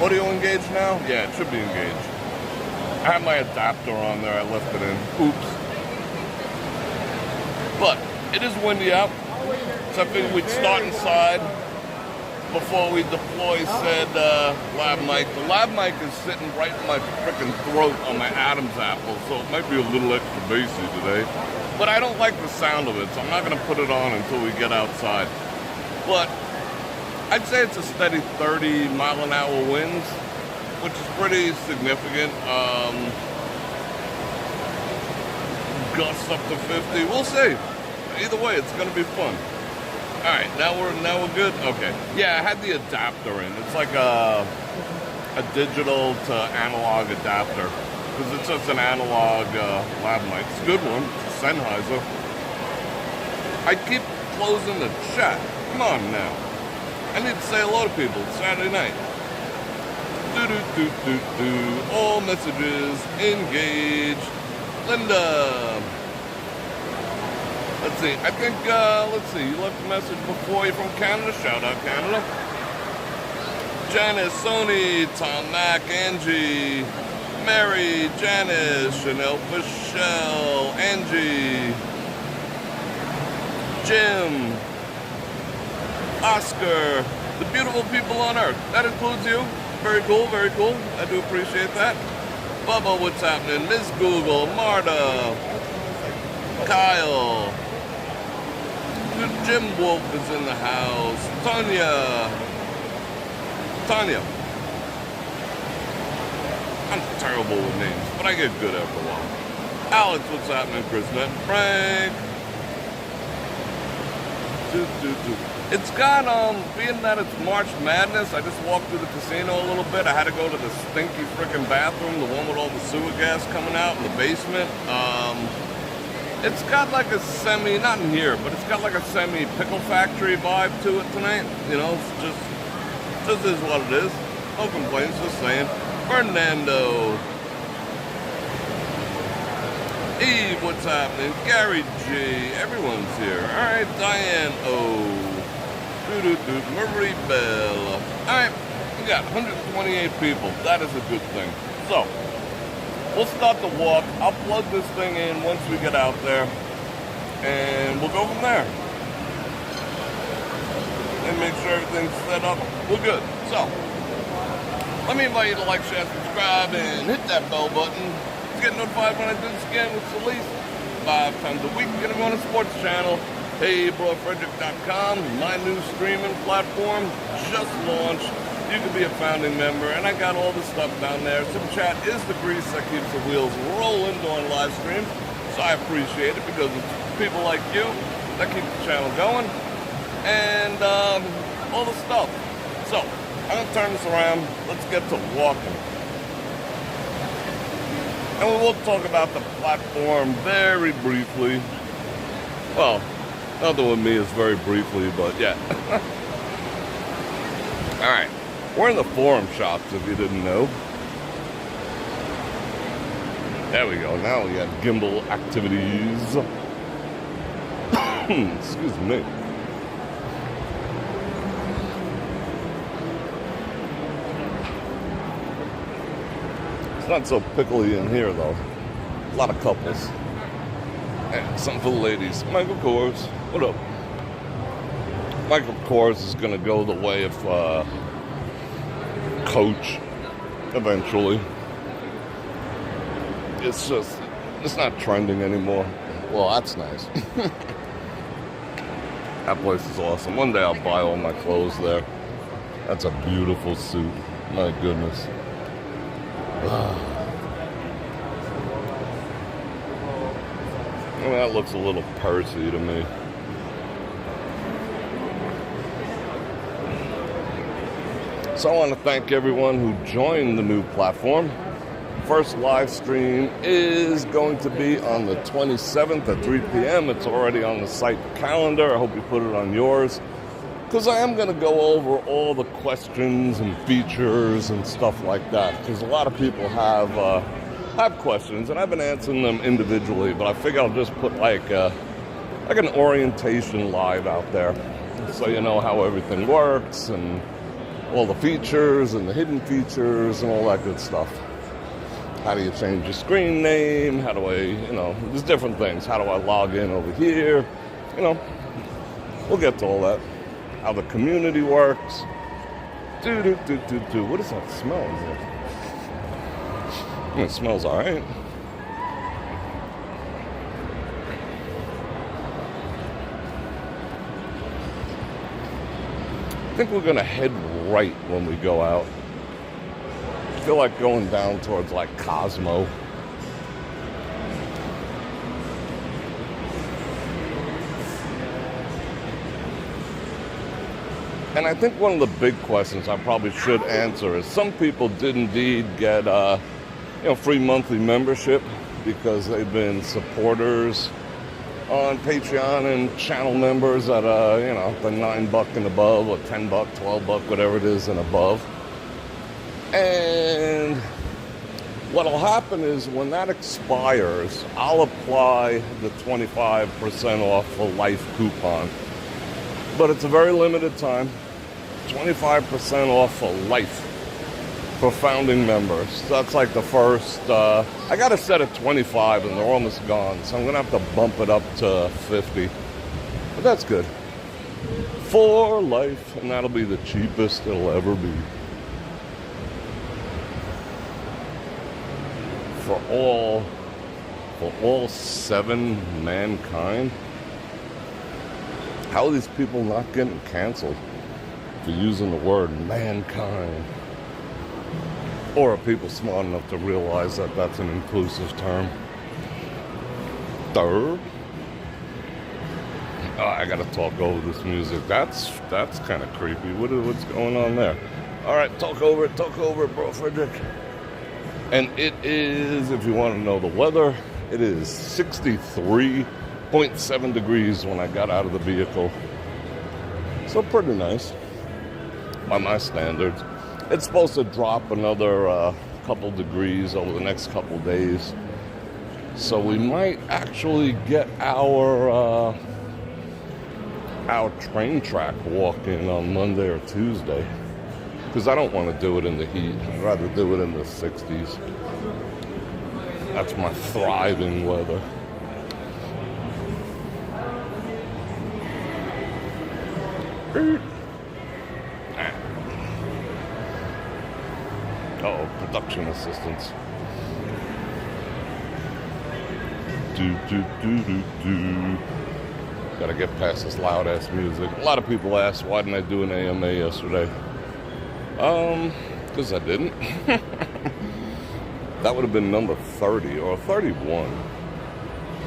Audio engaged now? Yeah, it should be engaged. I have my adapter on there. I left it in. Oops. But it is windy out. So I figured we'd start inside before we deploy said lav mic. The lav mic is sitting right in my freaking throat on my Adam's apple, so it might be a little extra bassy today. But I don't like the sound of it, so I'm not going to put it on until we get outside. But I'd say it's a steady 30 mile an hour winds, which is pretty significant. Gusts up to 50. We'll see. Either way, it's going to be fun. All right, now we're good. Okay. Yeah, I had the adapter in. It's like a digital to analog adapter because it's just an analog lav mic. It's a good one. It's a Sennheiser. I keep closing the chat. Come on now. I need to say hello to people. It's Saturday night. All messages engaged. Linda. Let's see. I think, let's see. You left a message before. You're from Canada. Shout out Canada. Janice, Sony, Tom Mac, Angie, Mary, Janice, Chanel, Michelle, Angie, Jim, Oscar, the beautiful people on Earth. That includes you. Very cool, very cool. I do appreciate that. Bubba, what's happening? Miss Google, Marta, Kyle, Jim Wolf is in the house. Tanya. I'm terrible with names, but I get good after a while. Alex, what's happening? Chris Net, Frank. It's got, being that it's March Madness, I just walked through the casino a little bit. I had to go to the stinky freaking bathroom, the one with all the sewer gas coming out in the basement. It's got like a not in here, but it's got like a pickle factory vibe to it tonight. You know, it's just is what it is. No complaints, just saying. Fernando. Eve, what's happening? Gary G, everyone's here. All right, Diane O. Marie Bell. All right, we got 128 people. That is a good thing. So, we'll start the walk. I'll plug this thing in once we get out there, and we'll go from there. And make sure everything's set up. We're good. So, let me invite you to like, share, subscribe, and hit that bell button to get notified when I do this again with Celeste 5 times a week. Gonna go on the sports channel. Hey, BrorFredrik.com, my new streaming platform, just launched. You can be a founding member, and I got all the stuff down there. Super Chat is the grease that keeps the wheels rolling during live streams, so I appreciate it because it's people like you that keep the channel going, and all the stuff. So, I'm going to turn this around. Let's get to walking. And we will talk about the platform very briefly. Well, other with me is very briefly, but yeah. All right. We're in the forum shops, if you didn't know. There we go. Now we got gimbal activities. Excuse me. It's not so pickly in here, though. A lot of couples. And something for the ladies. Michael Kors, what up? Michael Kors is going to go the way of Coach eventually. It's not trending anymore. Well, that's nice. That place is awesome. One day I'll buy all my clothes there. That's a beautiful suit. My goodness. That looks a little pursy to me. So I want to thank everyone who joined the new platform. First live stream is going to be on the 27th at 3 p.m. It's already on the site calendar. I hope you put it on yours, because I am going to go over all the questions and features and stuff like that, because a lot of people have questions, and I've been answering them individually, but I figure I'll just put like an orientation live out there so you know how everything works and all the features and the hidden features and all that good stuff. How do you change your screen name? How do I, there's different things. How do I log in over here? We'll get to all that. How the community works. What does that smell in here? It smells all right. I think we're going to head right when we go out. I feel like going down towards like Cosmo. And I think one of the big questions I probably should answer is some people did indeed get free monthly membership because they've been supporters on Patreon and channel members at the $9 and above, or $10, $12, whatever it is and above. And what'll happen is when that expires, I'll apply the 25% off for life coupon. But it's a very limited time. 25% off for life for founding members. So that's like the first, I got it set at 25 and they're almost gone. So I'm going to have to bump it up to 50. But that's good. For life, and that'll be the cheapest it'll ever be. For all 7 mankind. How are these people not getting canceled for using the word mankind? Or are people smart enough to realize that that's an inclusive term? Third. Oh, I gotta talk over this music. That's kind of creepy. What's going on there? All right, talk over it, Bror Fredrik. And it is, if you want to know the weather, it is 63.7 degrees when I got out of the vehicle. So pretty nice by my standards. It's supposed to drop another couple degrees over the next couple days. So we might actually get our train track walk in on Monday or Tuesday. Because I don't want to do it in the heat. I'd rather do it in the 60s. That's my thriving weather. Uh-oh, production assistance. Gotta get past this loud ass music. A lot of people ask, why didn't I do an AMA yesterday? Because I didn't. That would have been number 30 or 31.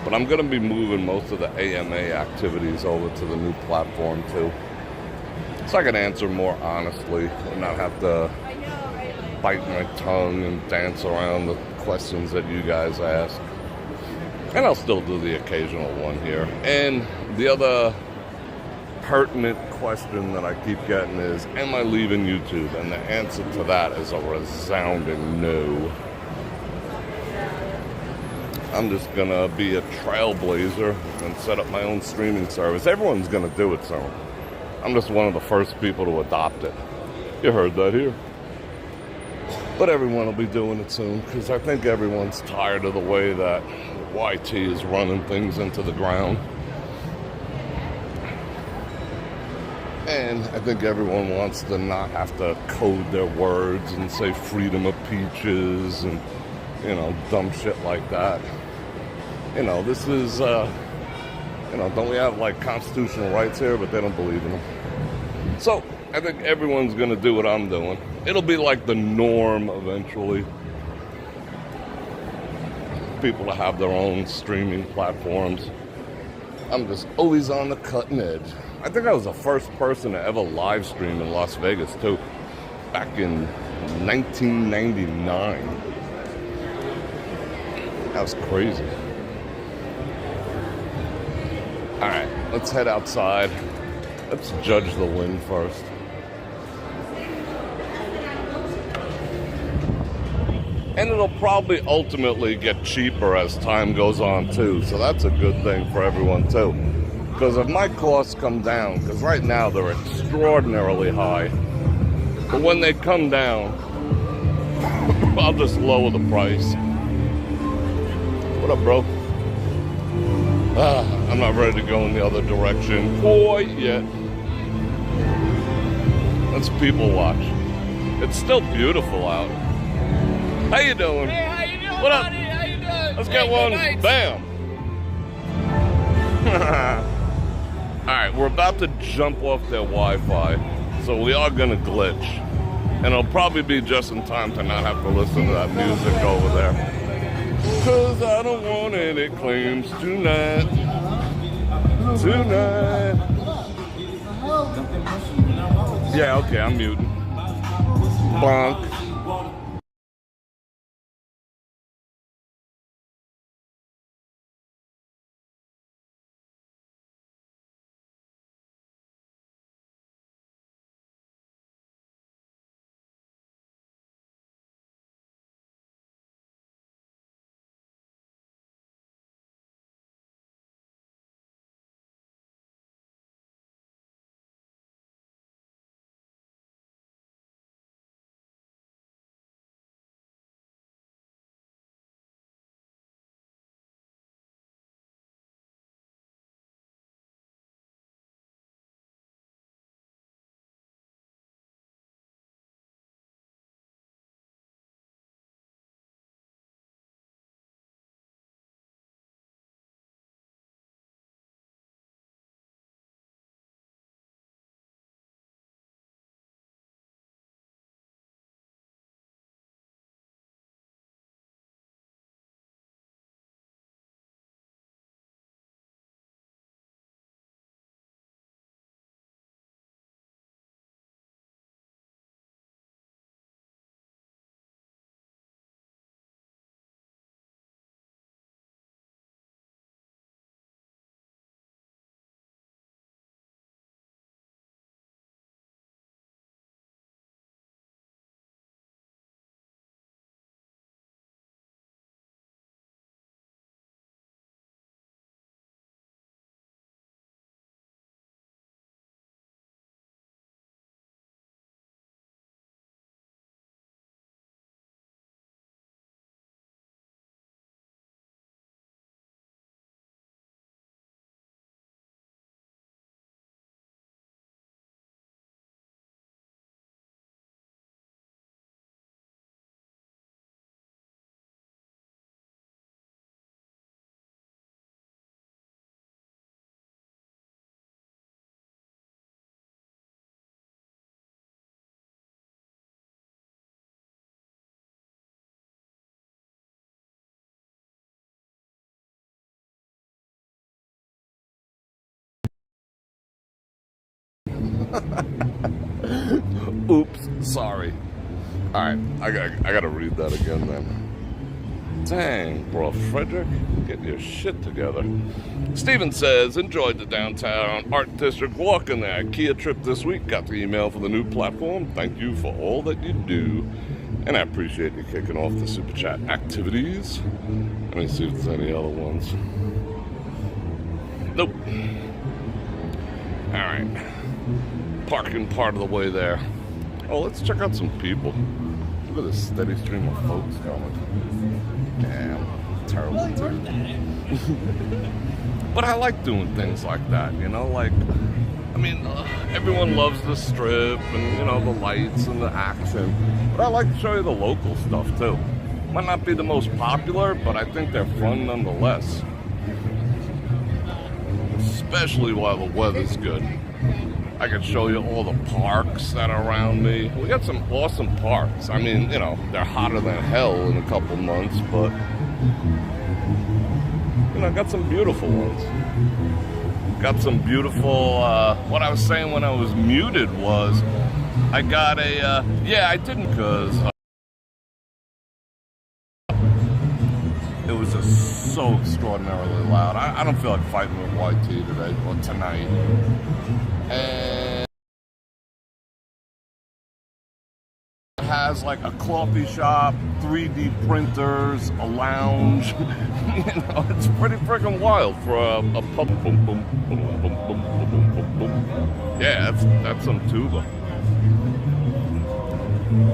But I'm going to be moving most of the AMA activities over to the new platform too. So I can answer more honestly and not have to bite my tongue and dance around the questions that you guys ask. And I'll still do the occasional one here. And the other pertinent question that I keep getting is, am I leaving YouTube? And the answer to that is a resounding no. I'm just going to be a trailblazer and set up my own streaming service. Everyone's going to do it soon. I'm just one of the first people to adopt it. You heard that here. But everyone will be doing it soon because I think everyone's tired of the way that YT is running things into the ground. And I think everyone wants to not have to code their words and say freedom of peaches and, dumb shit like that. This is, don't we have like constitutional rights here, but they don't believe in them. So I think everyone's going to do what I'm doing. It'll be like the norm eventually. People to have their own streaming platforms. I'm just always on the cutting edge. I think I was the first person to ever live stream in Las Vegas too, back in 1999. That was crazy. All right, let's head outside. Let's judge the wind first. And it'll probably ultimately get cheaper as time goes on too, so that's a good thing for everyone too. Because if my costs come down, because right now they're extraordinarily high, But when they come down, I'll just lower the price. What up, bro? I'm not ready to go in the other direction quite yet. Let's people watch. It's still beautiful out. How you doing? Hey, how you doing, what up? buddy? How you doing? Let's get one. Night. Bam. All right, we're about to jump off their Wi-Fi, so we are gonna glitch, and it'll probably be just in time to not have to listen to that music over there. Cause I don't want any claims tonight. Yeah, okay, I'm muting. Bonk. Oops, sorry. All right, I gotta read that again then. Dang, Bror Fredrik, get your shit together. Steven says, enjoyed the downtown art district walk in the IKEA trip this week. Got the email for the new platform. Thank you for all that you do. And I appreciate you kicking off the super chat activities. Let me see if there's any other ones. Nope. All right. Parking part of the way there. Oh, let's check out some people. Look at this steady stream of folks coming. Damn, terrible dude. But I like doing things like that, you know, like, I mean, everyone loves the strip and, you know, the lights and the action. But I like to show you the local stuff, too. Might not be the most popular, but I think they're fun nonetheless. Especially while the weather's good. I could show you all the parks that are around me. We got some awesome parks. I mean, you know, they're hotter than hell in a couple months, but, you know, I got some beautiful ones. Got some beautiful, what I was saying when I was muted was, I got a, yeah, I didn't because it was just so extraordinarily loud. I don't feel like fighting with YT today, or tonight. And it has like a coffee shop, 3D printers, a lounge. You know, it's pretty freaking wild for a pub. Boom, boom, boom, boom, boom, boom, boom, boom, boom. Yeah, that's some tuba. I'm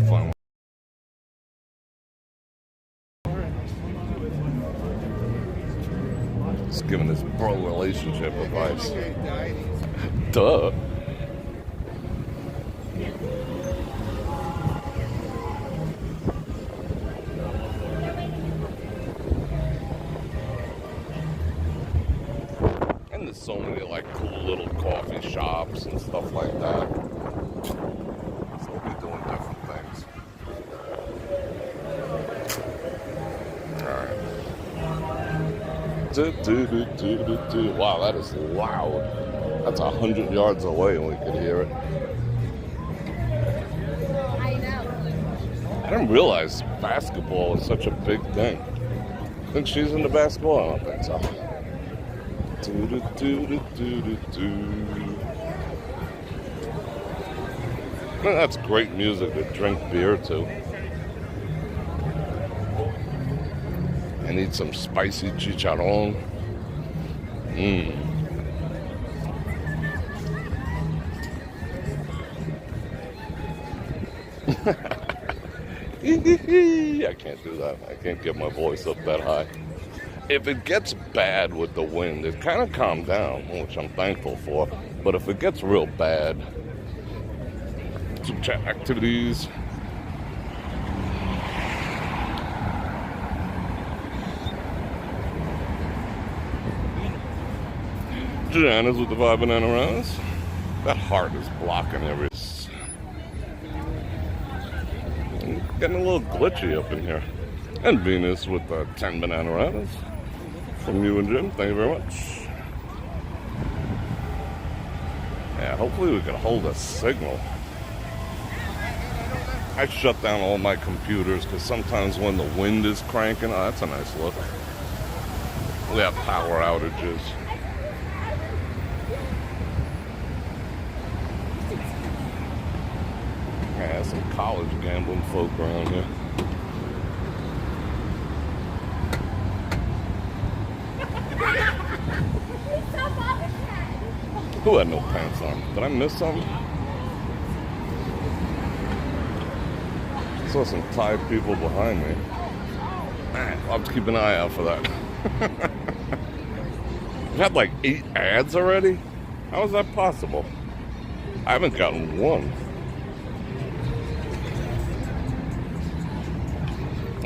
fine. Just giving this bro relationship advice. Duh. And there's so many like cool little coffee shops and stuff like that. So we'll be doing different things. Alright. Wow, that is loud. That's 100 yards away and we could hear it. I know. I didn't realize basketball was such a big thing. Think she's into basketball? I don't think so. Man, that's great music to drink beer to. I need some spicy chicharron. I can't do that. I can't get my voice up that high. If it gets bad with the wind, it kind of calmed down, which I'm thankful for. But if it gets real bad, some chat activities. Jananas with the 5 banana rounds. That heart is blocking every. Getting a little glitchy up in here. And Venus with the 10 banana rounds. From you and Jim, thank you very much. Yeah, hopefully we can hold a signal. I shut down all my computers because sometimes when the wind is cranking, oh, that's a nice look. We have power outages. Yeah, some college gambling folk around here. Who had no pants on? Did I miss something? I saw some Thai people behind me. Man, I'll have to keep an eye out for that. We've had like 8 ads already? How is that possible? I haven't gotten one.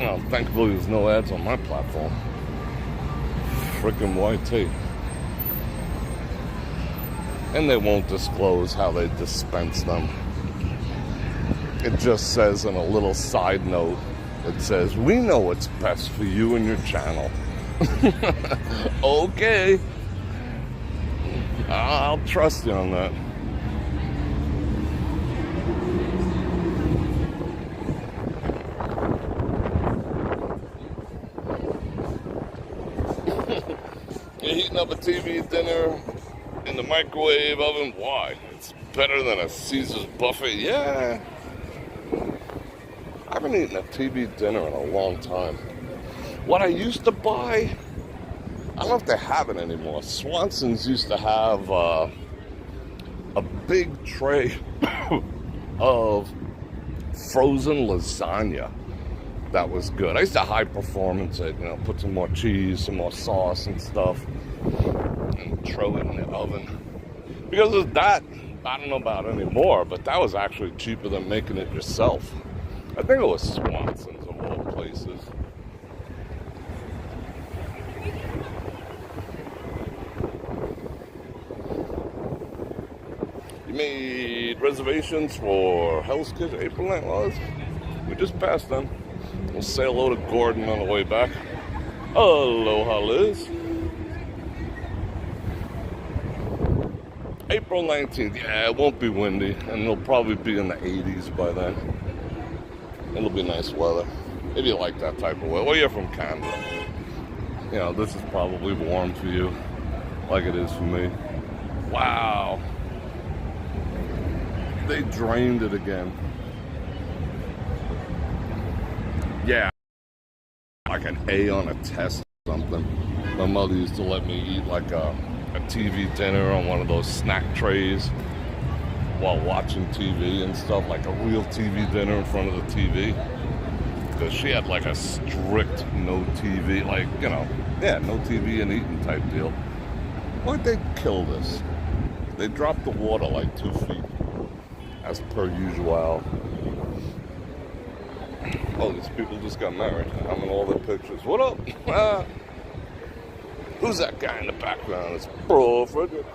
Oh, thankfully there's no ads on my platform. Frickin' YT. And they won't disclose how they dispense them. It just says in a little side note, it says, we know what's best for you and your channel. Okay. I'll trust you on that. You're heating up a TV dinner in the microwave oven. Why? It's better than a Caesar's buffet. Yeah. I haven't eaten a TV dinner in a long time. What I used to buy, I don't know if they have it anymore. Swanson's used to have a big tray of frozen lasagna. That was good. I used to high performance it, put some more cheese, some more sauce and stuff, and throw it in the oven. Because of that, I don't know about it anymore, but that was actually cheaper than making it yourself. I think it was Swanson's of all places. You made reservations for Hell's Kitchen April 9th? Well, we just passed them. We'll say hello to Gordon on the way back. Aloha, Liz. April 19th. Yeah, it won't be windy, and it'll probably be in the 80s by then. It'll be nice weather. If you like that type of weather. Well, you're from Canada. This is probably warm for you, like it is for me. Wow. They drained it again. Yeah. Like an A on a test or something. My mother used to let me eat like a TV dinner on one of those snack trays while watching TV and stuff, like a real TV dinner in front of the TV. Because she had like a strict no TV, like, you know, yeah, no TV and eating type deal. Why'd they kill this? They dropped the water like 2 feet, as per usual. Oh, these people just got married. I'm in all their pictures. What up? Who's that guy in the background? It's Bror Fredrik.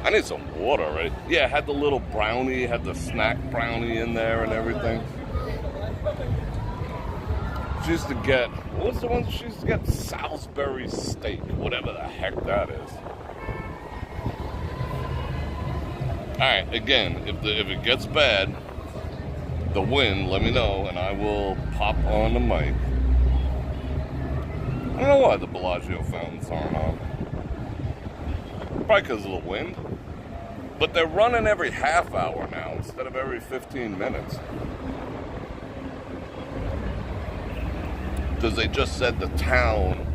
I need some water, right? Yeah, had the little brownie, had the snack brownie in there and everything. She used to get, what's the one she used to get? Salisbury steak, whatever the heck that is. Alright, again, if it gets bad, the wind, let me know, and I will pop on the mic. I don't know why the Bellagio fountains aren't on. Probably because of the wind. But they're running every half hour now instead of every 15 minutes. Because they just said the town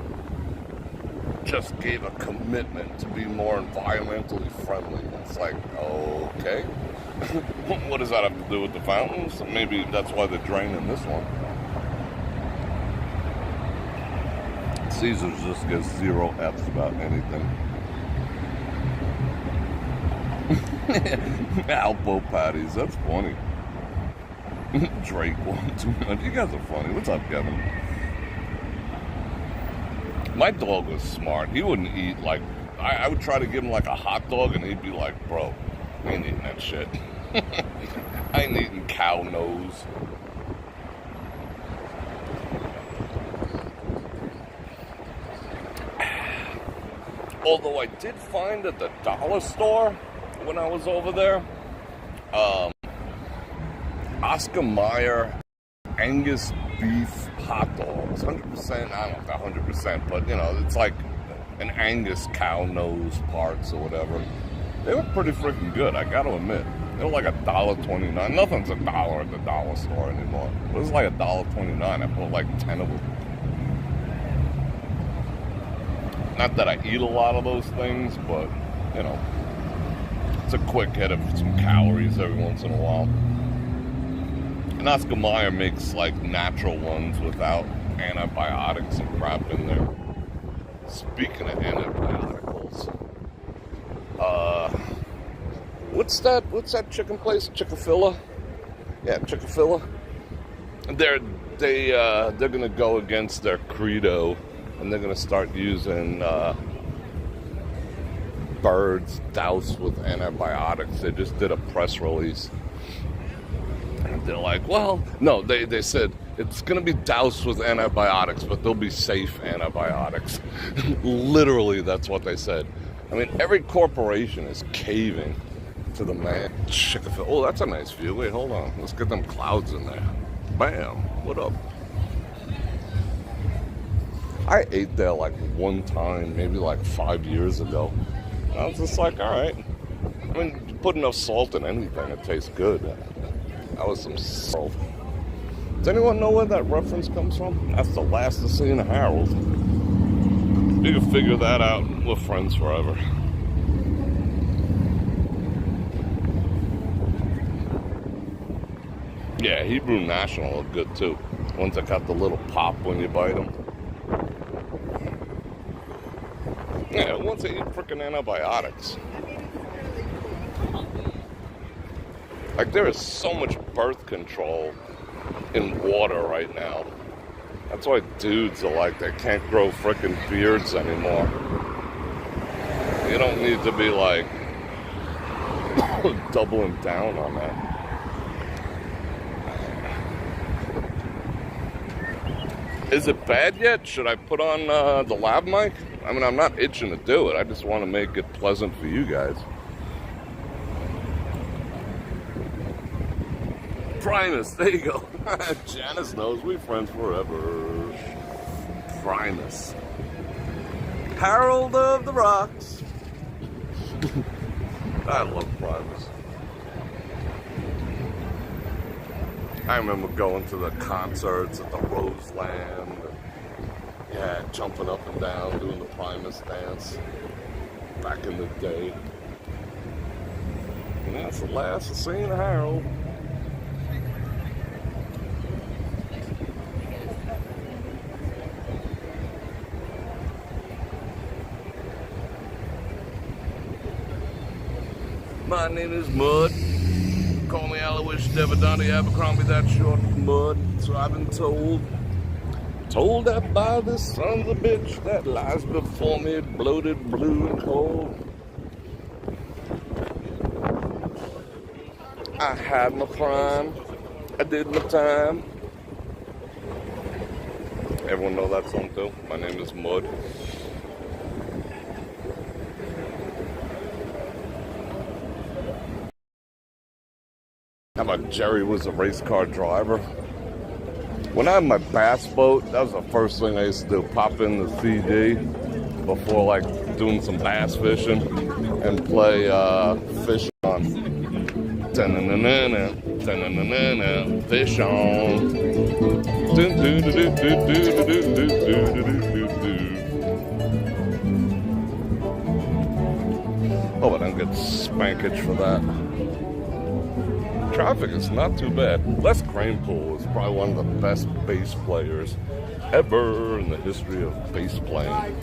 just gave a commitment to be more environmentally friendly. It's like, okay. What does that have to do with the fountains? Maybe that's why they're draining this one. Caesars just gets 0 F's about anything. Alpo patties, that's funny. Drake 129. You guys are funny. What's up, Kevin? My dog was smart. He wouldn't eat like, I would try to give him like a hot dog and he'd be like, bro, I ain't eating that shit. I ain't eating cow nose. Although I did find at the dollar store when I was over there, Oscar Mayer Angus beef hot dogs, 100%, I don't know if 100%, but you know, it's like an Angus cow nose parts or whatever. They were pretty freaking good, I gotta admit. They were like $1.29. Nothing's $1 at the dollar store anymore. It was like $1.29. I bought like 10 of them. Not that I eat a lot of those things, but, you know, it's a quick hit of some calories every once in a while. And Oscar Mayer makes, like, natural ones without antibiotics and crap in there. Speaking of antibiotics, what's that chicken place? Chick-fil-A? Yeah, Chick-fil-A. They're gonna go against their credo, and they're gonna start using birds doused with antibiotics. They just did a press release, and they're like, well, no, they said it's gonna be doused with antibiotics, but they'll be safe antibiotics. Literally, that's what they said. I mean, every corporation is caving to the man. Chick-fil-A. Oh, that's a nice view. Wait, hold on. Let's get them clouds in there. Bam. What up? I ate there like one time, maybe like 5 years ago. And I was just like, all right. I mean, you put enough salt in anything, it tastes good. That was some salt. Does anyone know where that reference comes from? That's the last scene of Harold. You can figure that out. We're friends forever. Yeah, Hebrew National are good too. Ones that got the little pop when you bite them. Yeah, once they eat freaking antibiotics. Like, there is so much birth control in water right now. That's why dudes are like, they can't grow freaking beards anymore. You don't need to be like doubling down on that. Is it bad yet? Should I put on the lav mic? I mean, I'm not itching to do it. I just want to make it pleasant for you guys. Primus, there you go. Janice knows we're friends forever. Primus. Harold of the Rocks. I love Primus. I remember going to the concerts at the Roseland. Yeah, jumping up and down, doing the Primus dance back in the day. And that's the last scene of Harold. My name is Mud. Call me Aloysius Devadante Abercrombie, that's short for Mud. So I've been told. Told that by the son of a bitch that lies before me, bloated, blue, and cold. I had my prime. I did my time. Everyone know that song too? My name is Mud. How about Jerry was a race car driver? When I had my bass boat, that was the first thing I used to do. Pop in the CD before like doing some bass fishing and play fish on. Fish on. Oh, I don't get spankage for that. Traffic is not too bad. Les Cranepool is probably one of the best bass players ever in the history of bass playing.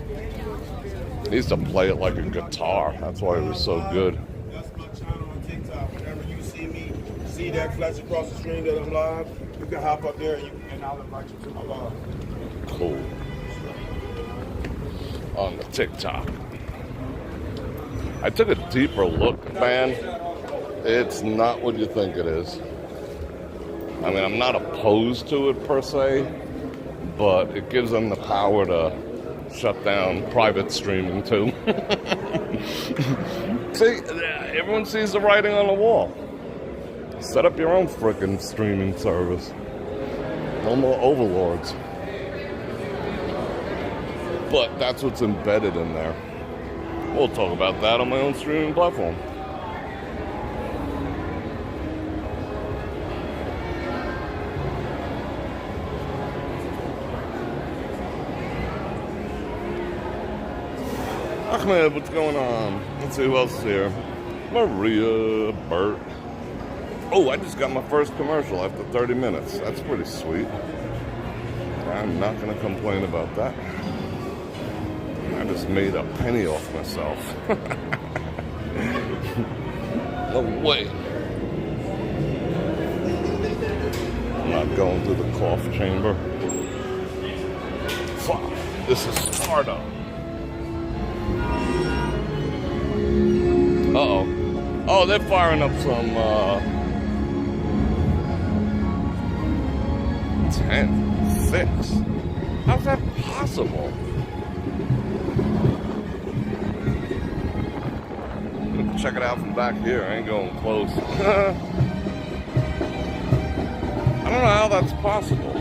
He used to play it like a guitar. That's why he was so good. That's my channel on TikTok. Whenever you see me, see that flash across the screen that I'm live, you can hop up there and I'll invite you to my live. Cool. On the TikTok. I took a deeper look, man. It's not what you think it is. I mean, I'm not opposed to it per se, but it gives them the power to shut down private streaming too. See, everyone sees the writing on the wall. Set up your own frickin' streaming service. No more overlords. But that's what's embedded in there. We'll talk about that on my own streaming platform. Ahmed, what's going on? Let's see who else is here. Maria, Bert. Oh, I just got my first commercial after 30 minutes. That's pretty sweet. I'm not going to complain about that. I just made a penny off myself. No way. I'm not going through the cough chamber. Fuck. This is Sparta. Uh-oh. Oh, they're firing up some, 10-6. How's that possible? Check it out from back here. I ain't going close. I don't know how that's possible.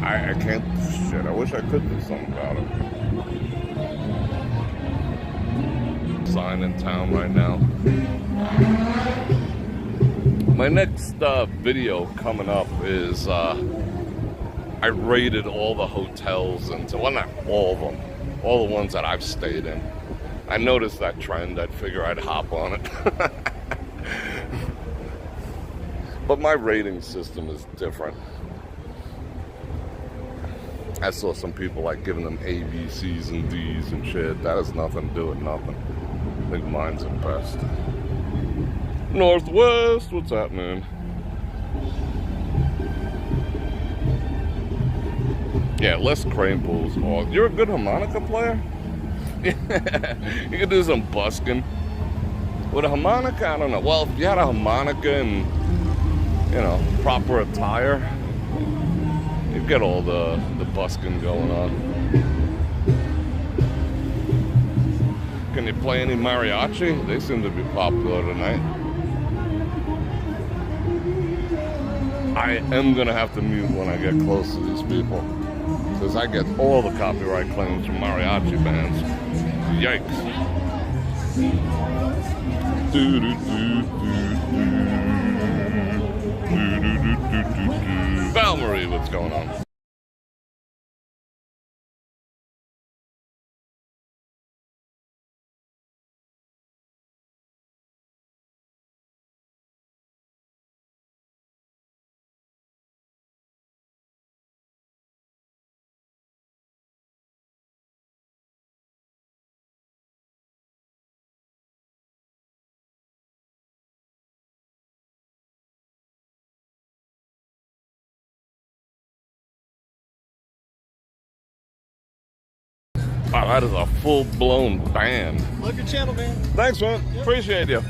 I can't... Shit, I wish I could do something about it. Sign in town right now. My next video coming up is I rated all the hotels, and well, not all of them, all the ones that I've stayed in. I noticed that trend. I'd figure I'd hop on it. But my rating system is different. I saw some people like giving them A, B, C's, and D's and shit. That has nothing to do with nothing. I think mine's the best. Northwest, what's happening? Yeah, Les Cranepool's all. You're a good harmonica player? You could do some busking. With a harmonica, I don't know. Well, if you had a harmonica and, you know, proper attire, you'd get all the busking going on. Can you play any mariachi? They seem to be popular tonight. I am gonna have to mute when I get close to these people, because I get all the copyright claims from mariachi bands. Yikes. Val Marie, what's going on? Wow, that is a full-blown band. Love your channel, man. Thanks, man. Yep. Appreciate you.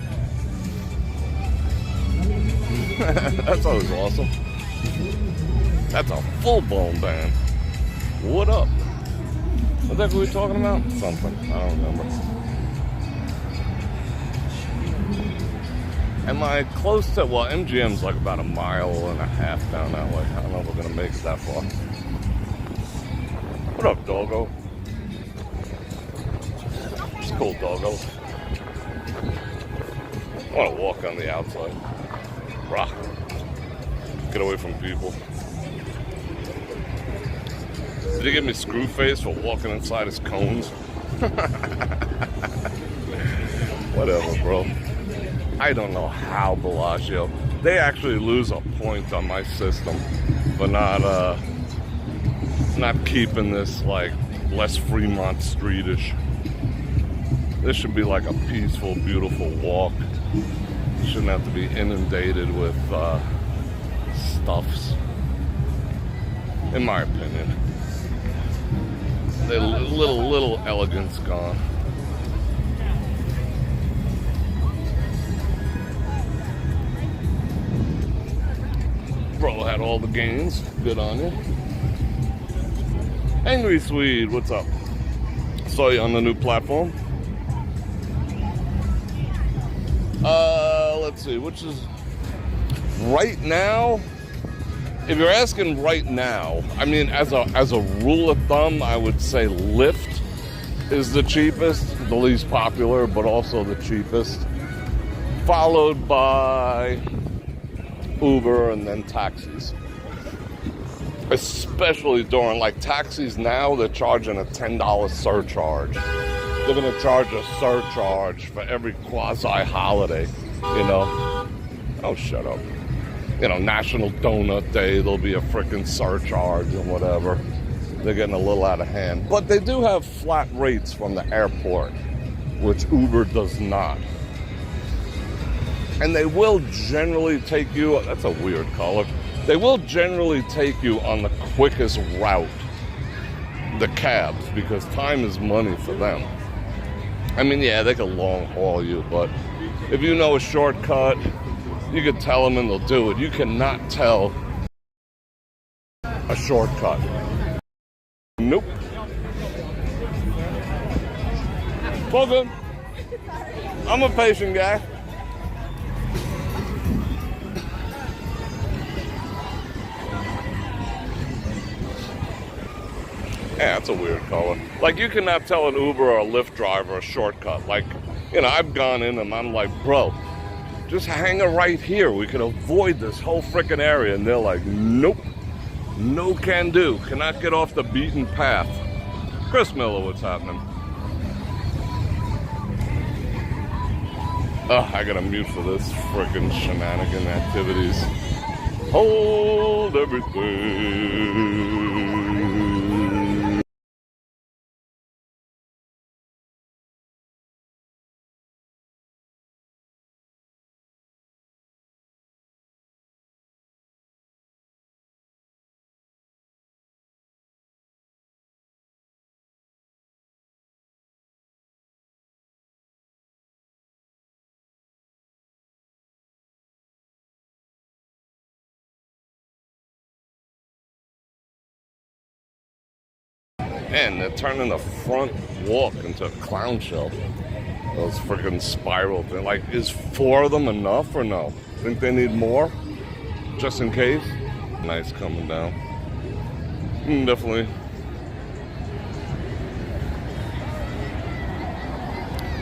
That's always awesome. That's a full-blown band. What up? What the heck were we talking about? Something. I don't remember. Am I close to... Well, MGM's like about 1.5 miles down that way. I don't know if we're going to make it that far. What up, doggo? It's cool, doggo. I want to walk on the outside. Rock. Get away from people. Did he give me screw face for walking inside his cones? Whatever, bro. I don't know how Bellagio. They actually lose a point on my system for not keeping this like less Fremont Streetish. This should be like a peaceful, beautiful walk. You shouldn't have to be inundated with stuffs, in my opinion. The little elegance gone. Bro had all the gains. Good on you. Angry Swede, what's up? Saw you on the new platform. Let's see, which is right now. If you're asking right now, I mean, as a rule of thumb, I would say Lyft is the cheapest, the least popular, but also the cheapest, followed by Uber and then taxis. Especially during, like, taxis now, they're charging a $10 surcharge. They're going to charge a surcharge for every quasi-holiday, you know. Oh, shut up. You know, National Donut Day, there'll be a freaking surcharge and whatever. They're getting a little out of hand. But they do have flat rates from the airport, which Uber does not. And they will generally take you, that's a weird color. They will generally take you on the quickest route, the cabs, because time is money for them. I mean, yeah, they can long haul you, but if you know a shortcut, you can tell them and they'll do it. You cannot tell a shortcut. Nope. All good. I'm a patient guy. Yeah, that's a weird color. Like, you cannot tell an Uber or a Lyft driver a shortcut. Like, you know, I've gone in and I'm like, bro, just hang a right here. We can avoid this whole freaking area. And they're like, nope. No can do. Cannot get off the beaten path. Chris Miller, what's happening? I got a mute for this freaking shenanigan activities. Hold everything. Man, they're turning the front walk into a clown show. Those freaking spiral things. Like, is 4 of them enough or no? Think they need more? Just in case? Nice coming down. Definitely.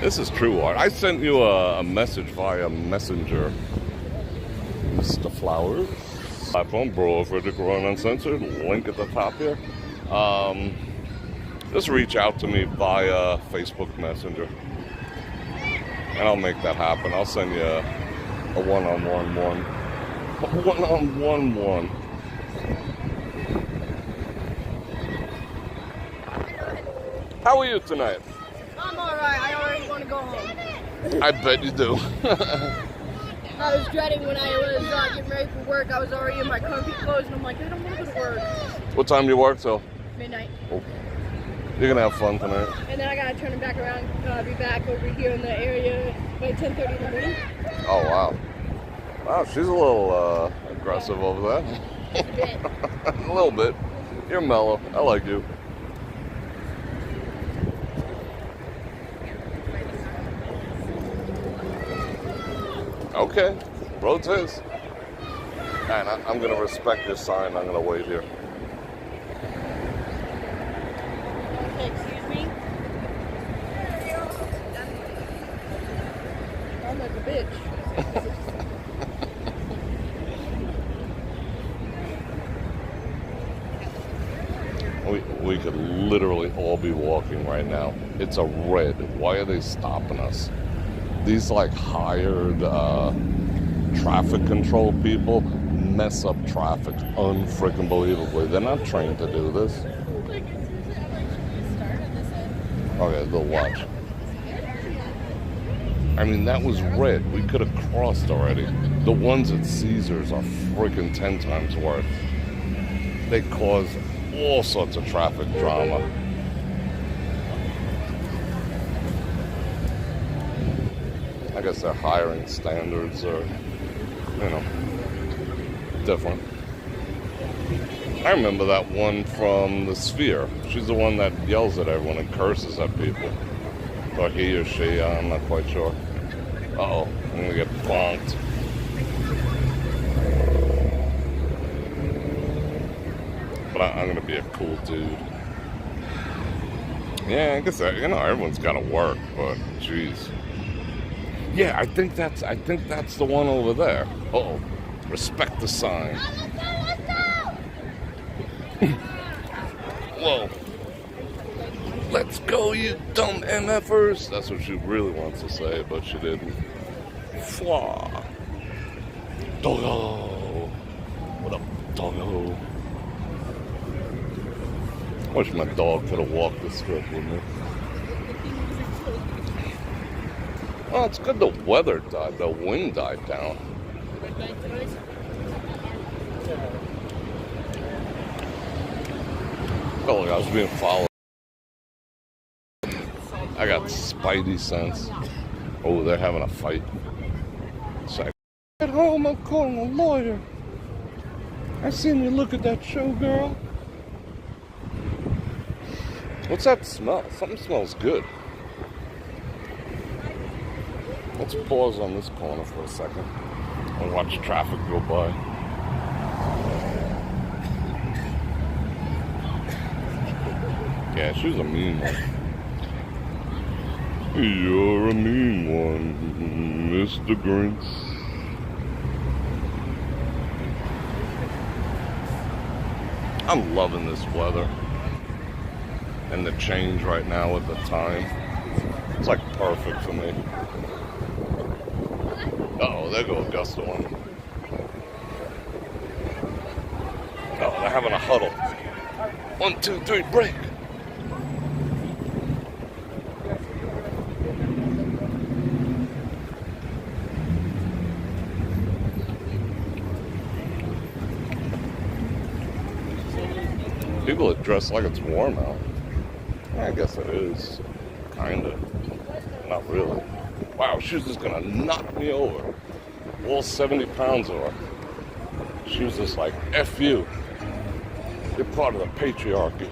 This is true art. I sent you a message via Messenger. Mr. Flowers. iPhone, Bror Fredrik, Uncensored. Link at the top here. Just reach out to me via Facebook Messenger, and I'll make that happen. I'll send you a one-on-one one. One-on-one one. How are you tonight? I'm alright. I already want to go home. I bet you do. I was dreading when I was getting ready for work. I was already in my comfy clothes, and I'm like, I don't want to go to work. What time do you work till? Midnight. Oh. You're gonna have fun tonight. And then I gotta turn it back around. Be back over here in the area by 10:30 in the morning. Oh wow. Wow, she's a little aggressive over there. Just a bit. A little bit. You're mellow. I like you. Okay. Road's his. And I'm gonna respect your sign. I'm gonna wait here. Excuse me? I'm like a bitch. We could literally all be walking right now. It's a red. Why are they stopping us? These like hired traffic control people mess up traffic unfreaking believably. They're not trained to do this. Okay, they'll watch. I mean, that was red. We could have crossed already. The ones at Caesars are freaking 10 times worse. They cause all sorts of traffic drama. I guess their hiring standards are, you know, different. I remember that one from the Sphere. She's the one that yells at everyone and curses at people. Or he or she, I'm not quite sure. Uh-oh, I'm gonna get bonked. But I'm gonna be a cool dude. Yeah, I guess everyone's gotta work, but jeez. Yeah, I think that's the one over there. Uh-oh. Respect the sign. Whoa. Let's go, you dumb MFers. That's what she really wants to say, but she didn't. Flaw. Doggo. What up, doggo? Wish my dog could have walked the strip with me. Well, it's good the weather died, the wind died down. Felt like I was being followed. I got spidey sense. Oh, they're having a fight. It's like, at home, I'm calling a lawyer. I seen you look at that show, girl. What's that smell? Something smells good. Let's pause on this corner for a second and watch traffic go by. Yeah, she was a mean one. You're a mean one, Mr. Grinch. I'm loving this weather. And the change right now with the time. It's like perfect for me. Uh-oh, there go Augusta one. Oh, they're having a huddle. 1, 2, 3, break. People are dressed like it's warm out. I guess it is. Kinda. Not really. Wow, she was just gonna knock me over. All 70 pounds of her. She was just like, F you. You're part of the patriarchy.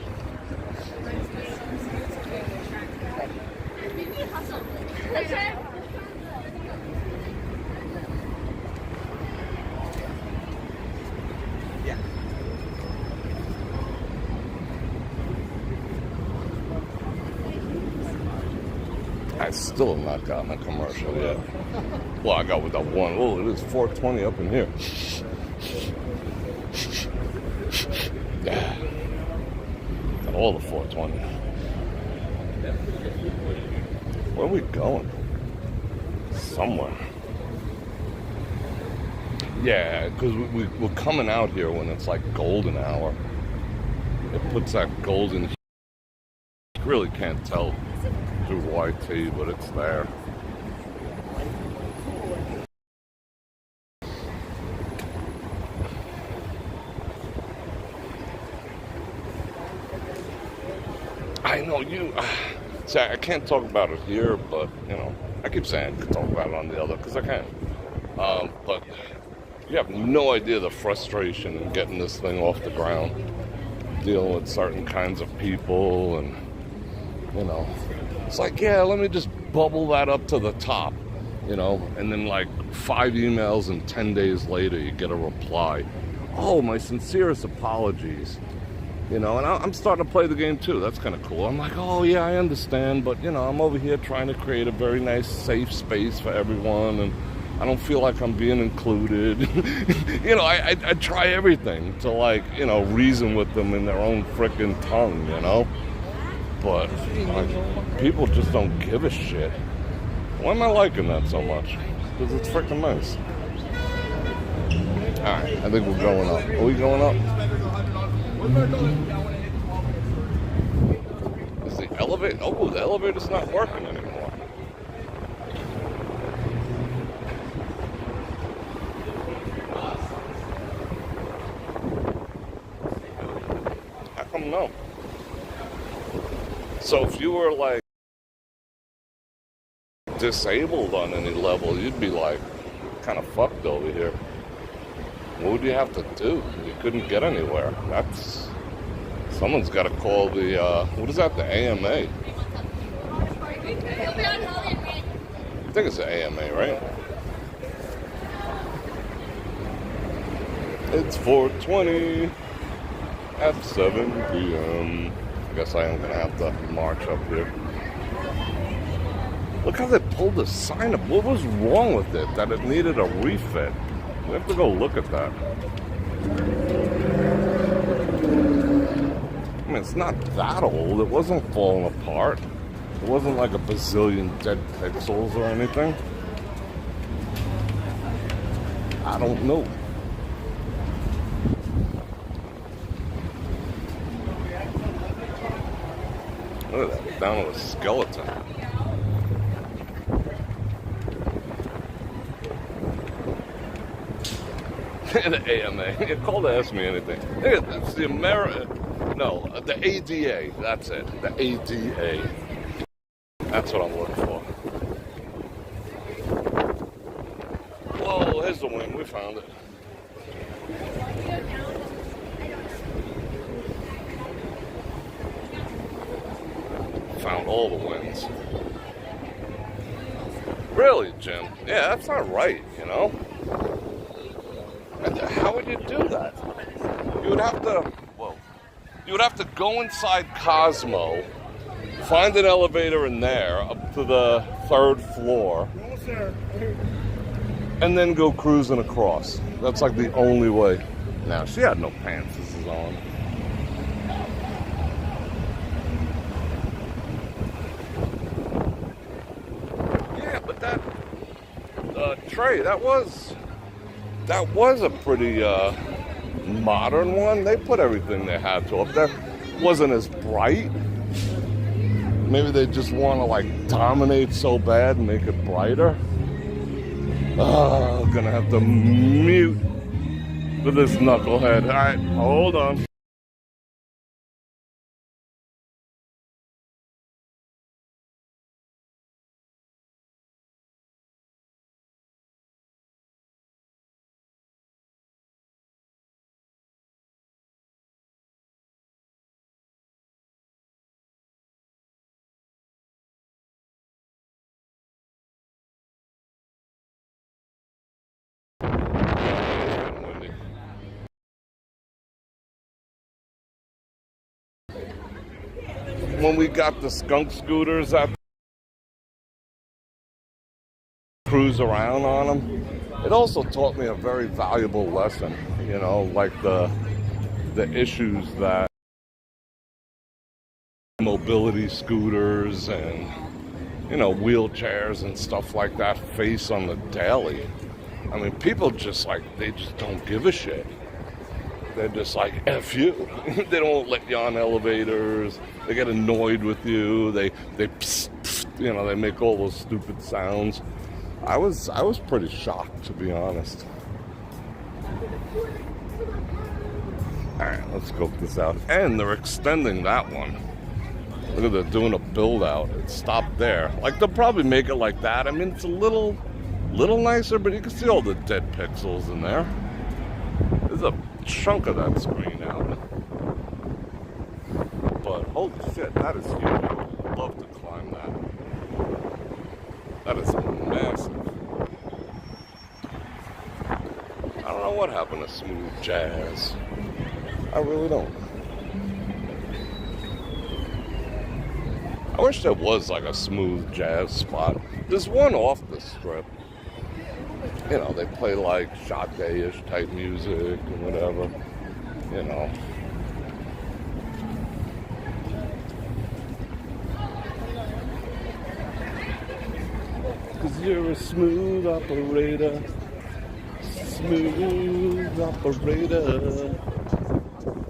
I still have not gotten a commercial yet. Well, I got with that one. Oh, it is 420 up in here. Yeah. Got all the 420. Where are we going? Somewhere. Yeah, because we're coming out here when it's like golden hour. It puts that golden... You really can't tell through YT, but it's there. I know, See, I can't talk about it here, but, you know, I keep saying I can talk about it on the other, because I can. But you have no idea the frustration in getting this thing off the ground, dealing with certain kinds of people, and, you know, it's like, yeah, let me just bubble that up to the top, you know, and then like 5 emails and 10 days later you get a reply. Oh, my sincerest apologies. You know, and I'm starting to play the game too. That's kind of cool. I'm like, oh yeah, I understand, but you know, I'm over here trying to create a very nice, safe space for everyone, and I don't feel like I'm being included. You know, I try everything to, like, you know, reason with them in their own frickin' tongue, you know? But like, people just don't give a shit. Why am I liking that so much? Because it's frickin' nice. Alright, I think we're going up. Are we going up? Is the elevator? Oh, the elevator's not working anymore. How come no? So if you were like disabled on any level, you'd be like kind of fucked over here. What would you have to do? You couldn't get anywhere. That's... Someone's got to call the, what is that, the AMA? I think it's the AMA, right? It's 4:20 at 7 p.m. I guess I am going to have to march up here. Look how they pulled the sign up. What was wrong with it that it needed a refit? We have to go look at that. I mean, it's not that old. It wasn't falling apart. It wasn't like a bazillion dead pixels or anything. I don't know. Look at that, down with a skeleton. The AMA. Call to ask me anything. It's the the ADA. That's it. The ADA. That's what I'm looking for. Whoa, here's the wing. We found it. Found all the wings. Really, Jim? Yeah, that's not right, you know? How would you do that? You would have to go inside Cosmo, find an elevator in there up to the 3rd floor, and then go cruising across. That's like the only way. Now, she had no pants. This is on. Yeah, but that tray, that was a pretty modern one. They put everything they had to up there. Wasn't as bright. Maybe they just want to like dominate so bad and make it brighter. Oh, gonna have to mute for this knucklehead. All right, hold on. When we got the skunk scooters out, cruise around on them, it also taught me a very valuable lesson, you know, like the issues that mobility scooters and, you know, wheelchairs and stuff like that face on the daily. I mean, people just like, they just don't give a shit. They're just like, F you. They don't let you on elevators. They get annoyed with you. They psst, psst, you know, they make all those stupid sounds. I was pretty shocked, to be honest. All right, let's scope this out. And they're extending that one. Look at they're doing a build out. It stopped there. Like they'll probably make it like that. I mean, it's a little nicer, but you can see all the dead pixels in there. There's a chunk of that screen out. But holy shit, that is huge. I'd love to climb that. That is massive. I don't know what happened to smooth jazz. I really don't. I wish there was like a smooth jazz spot. There's one off the strip. You know, they play like Sade-ish type music and whatever. You know. Cause you're a smooth operator. Smooth operator.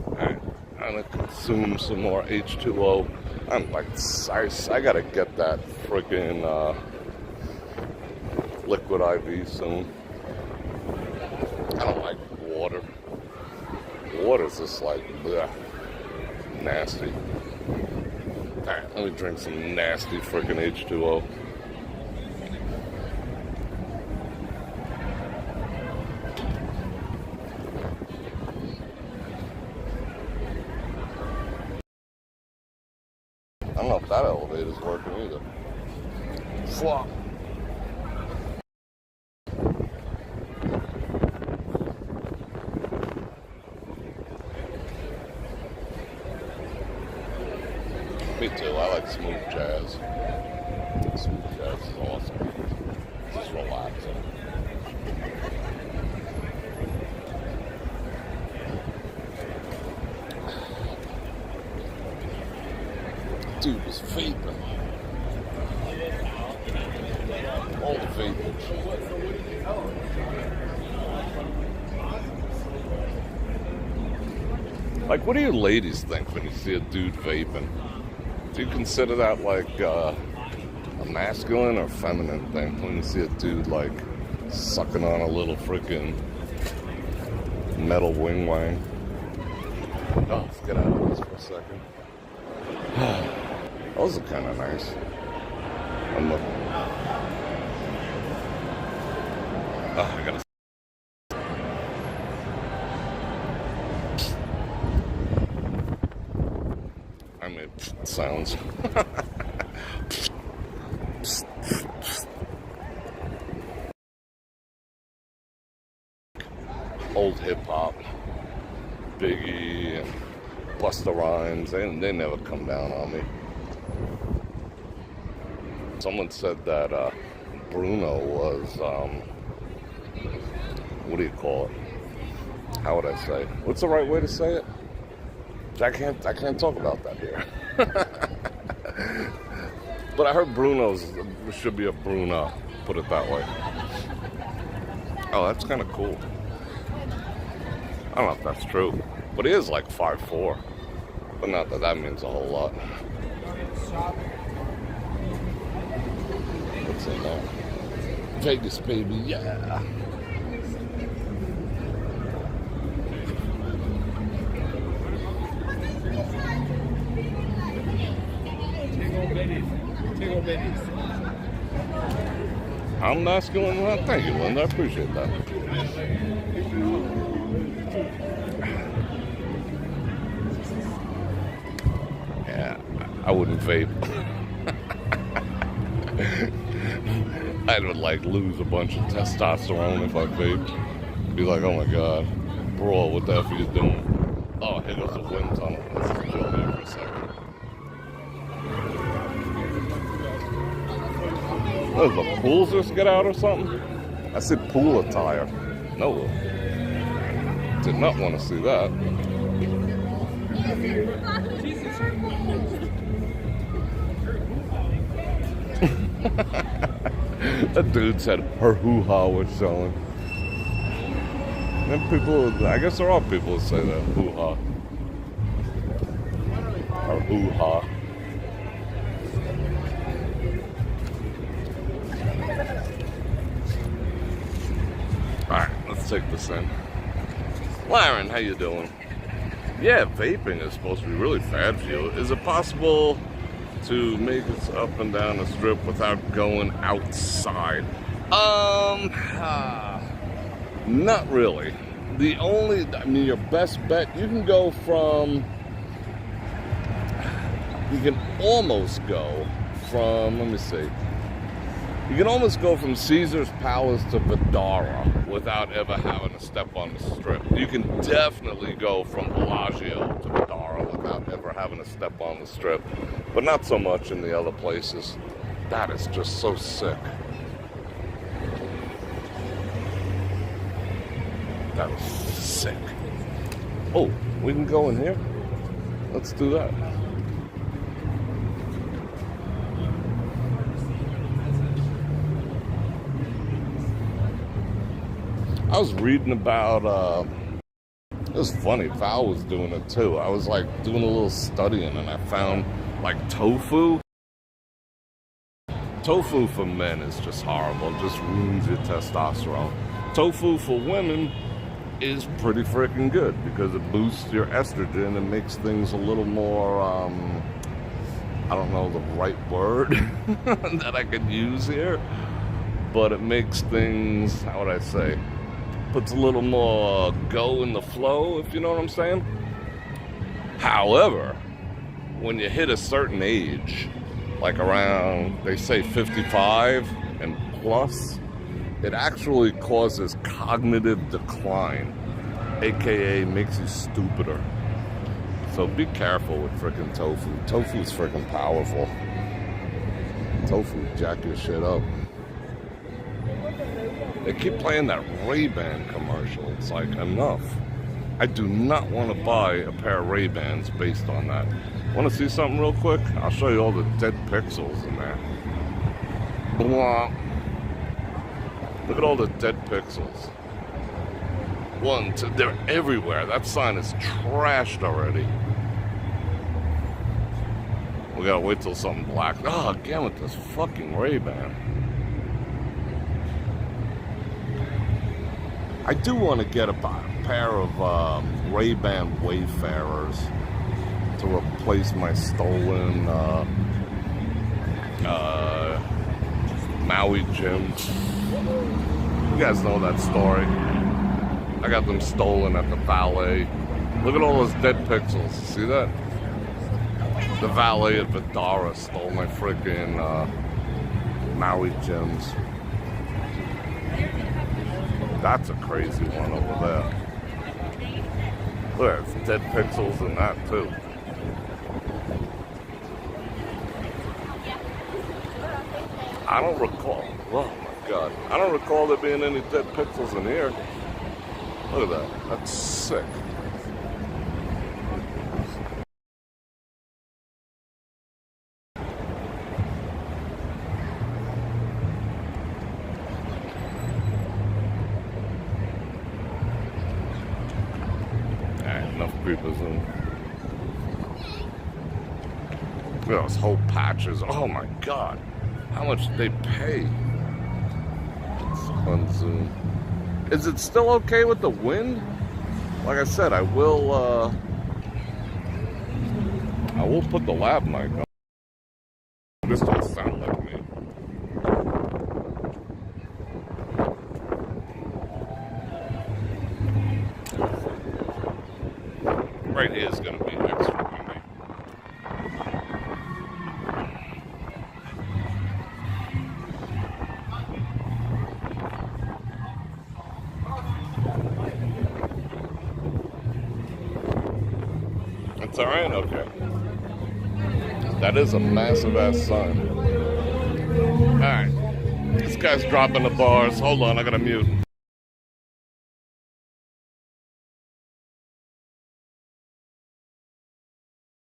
Alright, I'm gonna consume some more H2O. I'm like, I gotta get that freaking liquid IV soon. I don't like water. Water's just like, bleh, nasty. Alright, let me drink some nasty freaking H2O. I don't know if that elevator's working either. Flop. Me too, I like smooth jazz. Smooth jazz is awesome. Just relaxing. Dude was vaping. All the vaping. Like, what do you ladies think when you see a dude vaping? Do you consider that like a masculine or feminine thing when you see a dude like sucking on a little freaking metal wing wang? Oh, let's get out of this for a second. Those are kind of nice. I gotta. I made sounds. Old hip hop, Biggie and Busta Rhymes, they never come down on me. Someone said that Bruno was, what do you call it? How would I say? What's the right way to say it? I can't talk about that here. But I heard Bruno's should be a Bruno, put it that way. Oh, that's kind of cool. I don't know if that's true, but he is like 5'4". But not that that means a whole lot. What's in there? Vegas, baby, yeah. I'm masculine. Thank you, Linda. I appreciate that. Yeah, I wouldn't vape. I would like lose a bunch of testosterone if I vaped. Be like, oh my god, bro, what the F are you doing? Oh, here goes the wind tunnel. Let's just chill there for a second. What, the pools just get out or something? I said pool attire. No. Did not want to see that. That dude said her hoo-ha was showing. Then people, I guess there are people that say that, hoo-ha. Or hoo-ha. Alright, let's take this in. Lauren, how you doing? Yeah, vaping is supposed to be really bad for you. Is it possible to make it up and down the strip without going outside? Not really. Your best bet, you can almost go from, let me see. You can almost go from Caesar's Palace to Vdara without ever having to step on the strip. You can definitely go from Bellagio to Vdara without ever having to step on the strip, but not so much in the other places. That is just so sick. That was sick. Oh, we can go in here? Let's do that. I was reading about, it was funny, Val was doing it too. I was like doing a little studying and I found like tofu. Tofu for men is just horrible, it just ruins your testosterone. Tofu for women is pretty freaking good because it boosts your estrogen and makes things a little more, I don't know the right word that I could use here, but it makes things, how would I say, puts a little more go in the flow, if you know what I'm saying. However, when you hit a certain age, like around, they say 55 and plus, it actually causes cognitive decline, aka makes you stupider. So be careful with frickin' tofu. Tofu is frickin' powerful. Tofu jack your shit up. They keep playing that Ray-Ban commercial. It's like, enough. I do not want to buy a pair of Ray-Bans based on that. Want to see something real quick? I'll show you all the dead pixels in there. Blah. Look at all the dead pixels. One, two, they're everywhere. That sign is trashed already. We gotta wait till something black. Oh, again with this fucking Ray-Ban. I do want to get a pair of Ray-Ban Wayfarers to replace my stolen Maui Gyms. You guys know that story. I got them stolen at the valet. Look at all those dead pixels. See that? The valet at Vdara stole my freaking Maui Gyms. That's a crazy one over there. Look, there's dead pixels in that too. I don't recall. Oh my god. I don't recall there being any dead pixels in here. Look at that. That's sick. Enough creepers in. Look at those whole patches. Oh my god. How much did they pay? Let's unzoom. Is it still okay with the wind? Like I said, I will put the lab mic on. This don't sound like me. Right here is going to be extra windy. It's alright, okay. That is a massive ass sun. Alright. This guy's dropping the bars. Hold on, I gotta mute.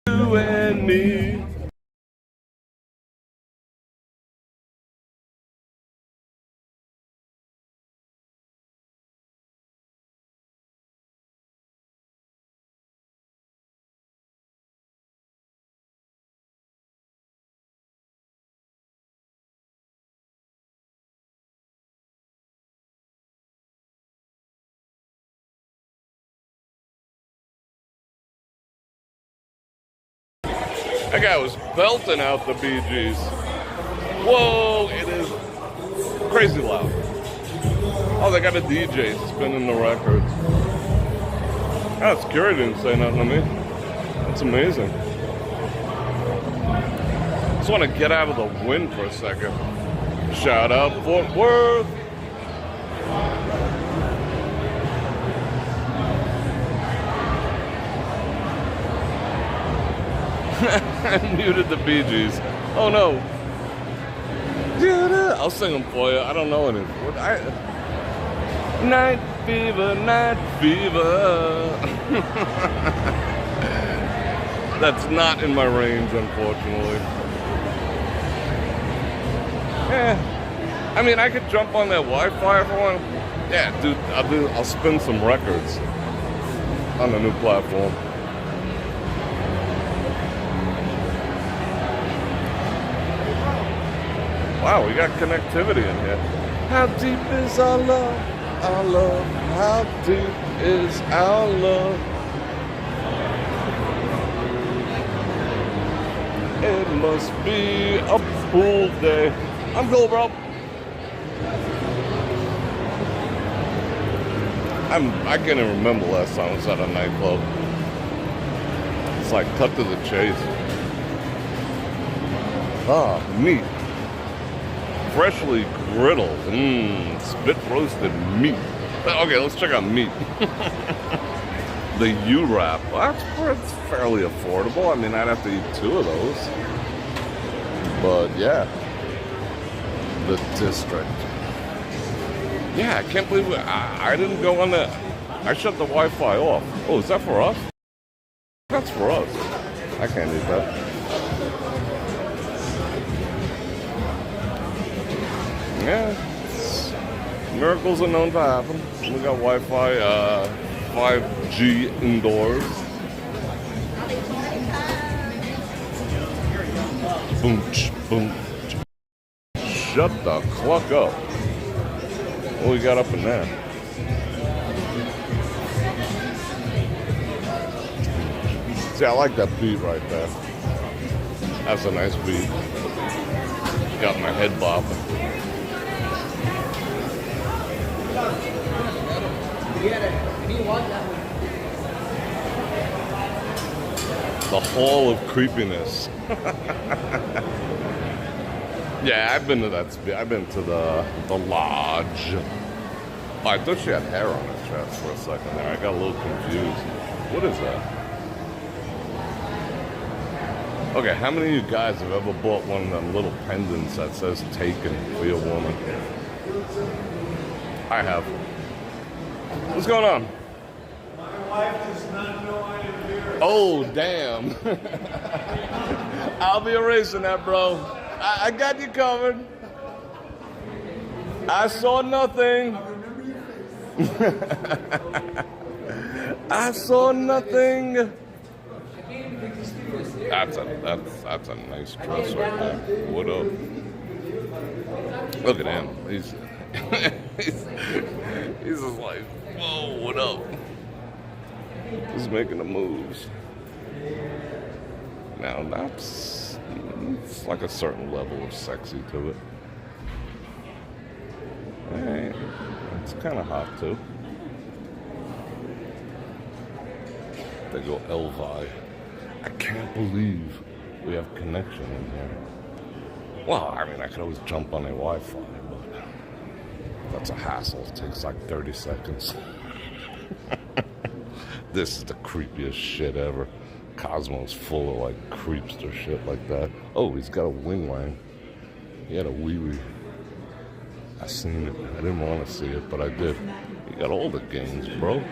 You and me. That guy was belting out the Bee Gees. Whoa, it is crazy loud. Oh, they got a DJ spinning the records. Oh, security didn't say nothing to me. That's amazing. Just want to get out of the wind for a second. Shout out Fort Worth. I muted the Bee Gees. Oh no. I'll sing them for you. I don't know any. Night fever, night fever. That's not in my range, unfortunately. I mean, I could jump on that Wi-Fi if I want. Yeah, dude, I'll spin some records on the new platform. Wow, we got connectivity in here. How deep is our love? Our love. How deep is our love? It must be a pool day. I'm cool, bro. I can't even remember last time I was at a nightclub. It's like cut to the chase. Ah, meat. Freshly griddled. Spit roasted meat. Okay, let's check out meat. The U-Wrap. Well, that's fairly affordable. I mean, I'd have to eat 2 of those. But yeah. The District. Yeah, I can't believe I didn't go on that. I shut the Wi-Fi off. Oh, is that for us? That's for us. I can't eat that. Yeah. Miracles are known to happen. We got Wi-Fi, 5G indoors. Boom, boom. Shut the cluck up. What we got up in there? See, I like that beat right there. That's a nice beat. Got my head bopping. The Hall of Creepiness. Yeah, I've been to that. I've been to the lodge. Oh, I thought she had hair on her chest for a second there. I got a little confused. What is that? Okay, how many of you guys have ever bought one of them little pendants that says "taken" for your woman? I have. What's going on? My wife does not know I am here. Oh, damn. I'll be erasing that, bro. I got you covered. I saw nothing. I saw nothing. That's a nice dress right there. What up? Look at him. He's just like, whoa, what up? He's making the moves. Now that's it's like a certain level of sexy to it. Hey, it's kind of hot too. They go Elvi. I can't believe we have connection in here. Well, I mean, I could always jump on a Wi-Fi, but that's a hassle. It takes like 30 seconds. This is the creepiest shit ever. Cosmo's full of like creepster shit like that. Oh, he's got a wing wang. He had a wee-wee. I seen it. I didn't want to see it, but I did. He got all the games, bro.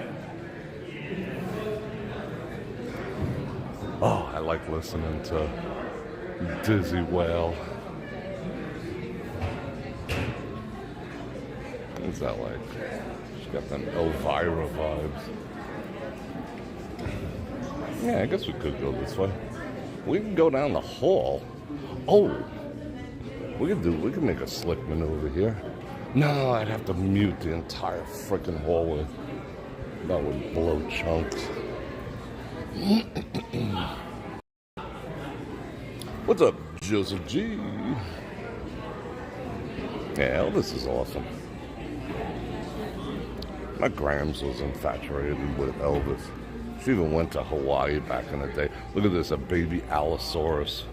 Oh, I like listening to Dizzy Whale. What's that like? She's got them Elvira vibes. Yeah, I guess we could go this way. We can go down the hall. Oh, we can make a slick maneuver here. No, I'd have to mute the entire freaking hallway. That would blow chunks. What's up, Joseph G? Yeah, Elvis is awesome. My Grams was infatuated with Elvis. She even went to Hawaii back in the day. Look at this, a baby Allosaurus.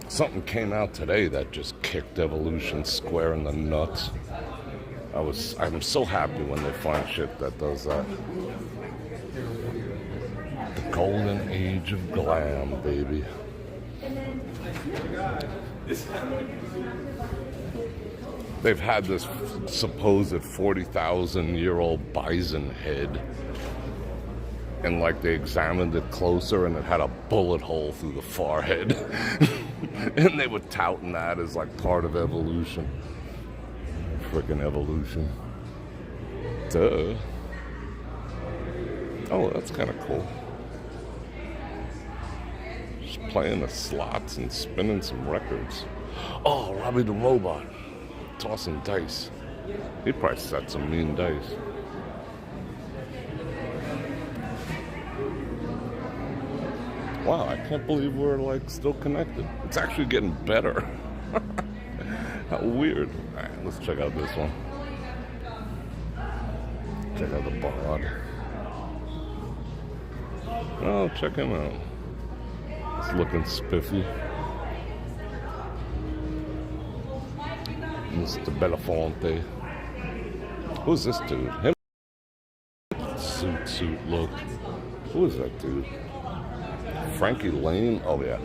Something came out today that just kicked evolution square in the nuts. I'm so happy when they find shit that does that. The golden age of glam, baby. They've had this supposed 40,000-year-old bison head, and like they examined it closer and it had a bullet hole through the forehead. And they were touting that as like part of evolution. Freaking evolution. Duh. Oh, that's kind of cool. Just playing the slots and spinning some records. Oh, Robbie the Robot. Tossing dice. He probably set some mean dice. Wow, I can't believe we're like still connected. It's actually getting better. How weird. Alright, let's check out this one. Check out the bod. Oh, check him out. He's looking spiffy. Mr. Belafonte. Who's this dude? Him? Suit look. Who is that dude? Frankie Lane? Oh yeah.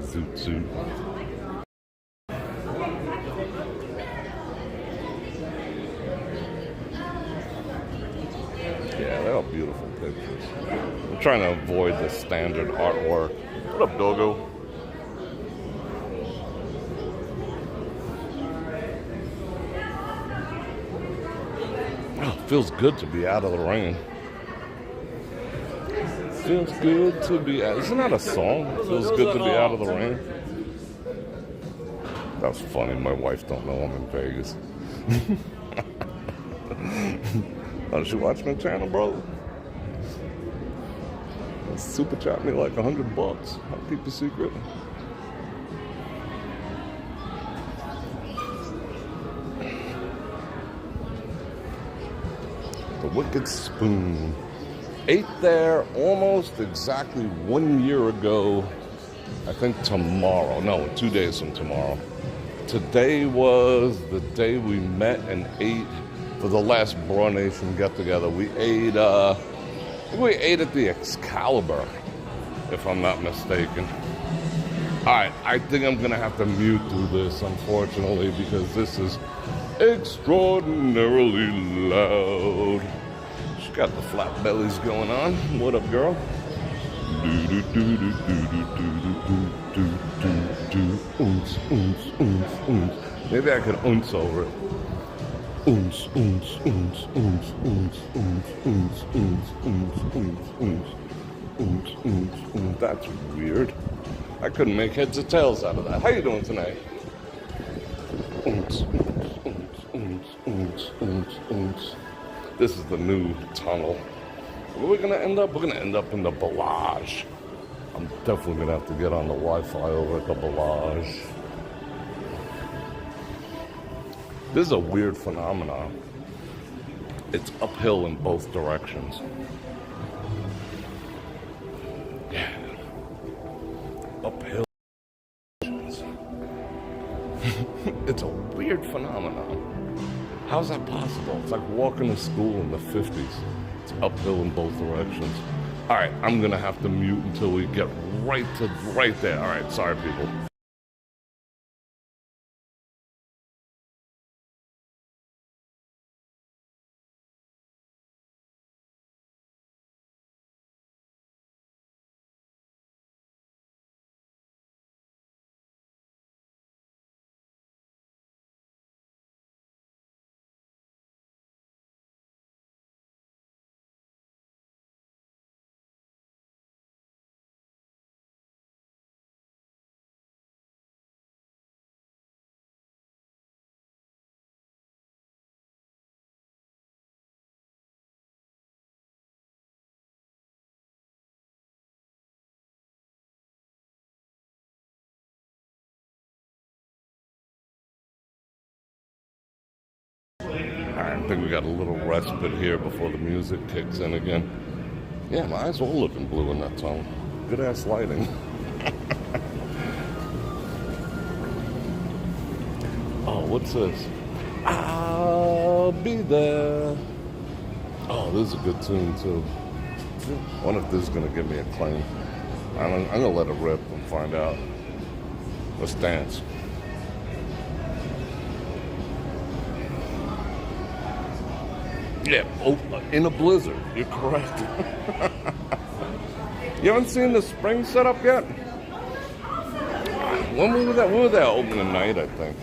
Suit. Yeah, they're all beautiful pictures. I'm trying to avoid the standard artwork. What up, doggo? Oh, feels good to be out of the rain. Feels good to be out. Isn't that a song? Feels good to be out of the rain. That's funny. My wife don't know I'm in Vegas. Don't you watch my channel, bro? Super chat me like $100. I'll keep the secret. The Wicked Spoon. Ate there almost exactly 1 year ago. I think tomorrow. No, 2 days from tomorrow. Today was the day we met and ate for the last Bror Nation get-together. We ate at the Excalibur, if I'm not mistaken. Alright, I think I'm gonna have to mute through this, unfortunately, because this is extraordinarily loud. She's got the flat bellies going on. What up, girl? Maybe I could ounce over it. That's weird. I couldn't make heads or tails out of that. How you doing tonight? This is the new tunnel. Where are we gonna end up? We're gonna end up in the Bellagio. I'm definitely gonna have to get on the Wi-Fi over at the Bellagio. This is a weird phenomenon. It's uphill in both directions. Yeah. Uphill. It's a weird phenomenon. How's that possible? It's like walking to school in the 50s. It's uphill in both directions. All right, I'm gonna have to mute until we get right there. All right, sorry people. think we got a little respite here before the music kicks in again. Yeah, my eyes were looking blue in that tunnel. Good ass lighting. Oh, what's this? I'll be there. Oh, this is a good tune too. I wonder if this is gonna give me a claim. I'm gonna let it rip and find out. Let's dance. Yeah, oh, in a blizzard. You're correct. You haven't seen the spring setup yet? When was that opening night, I think?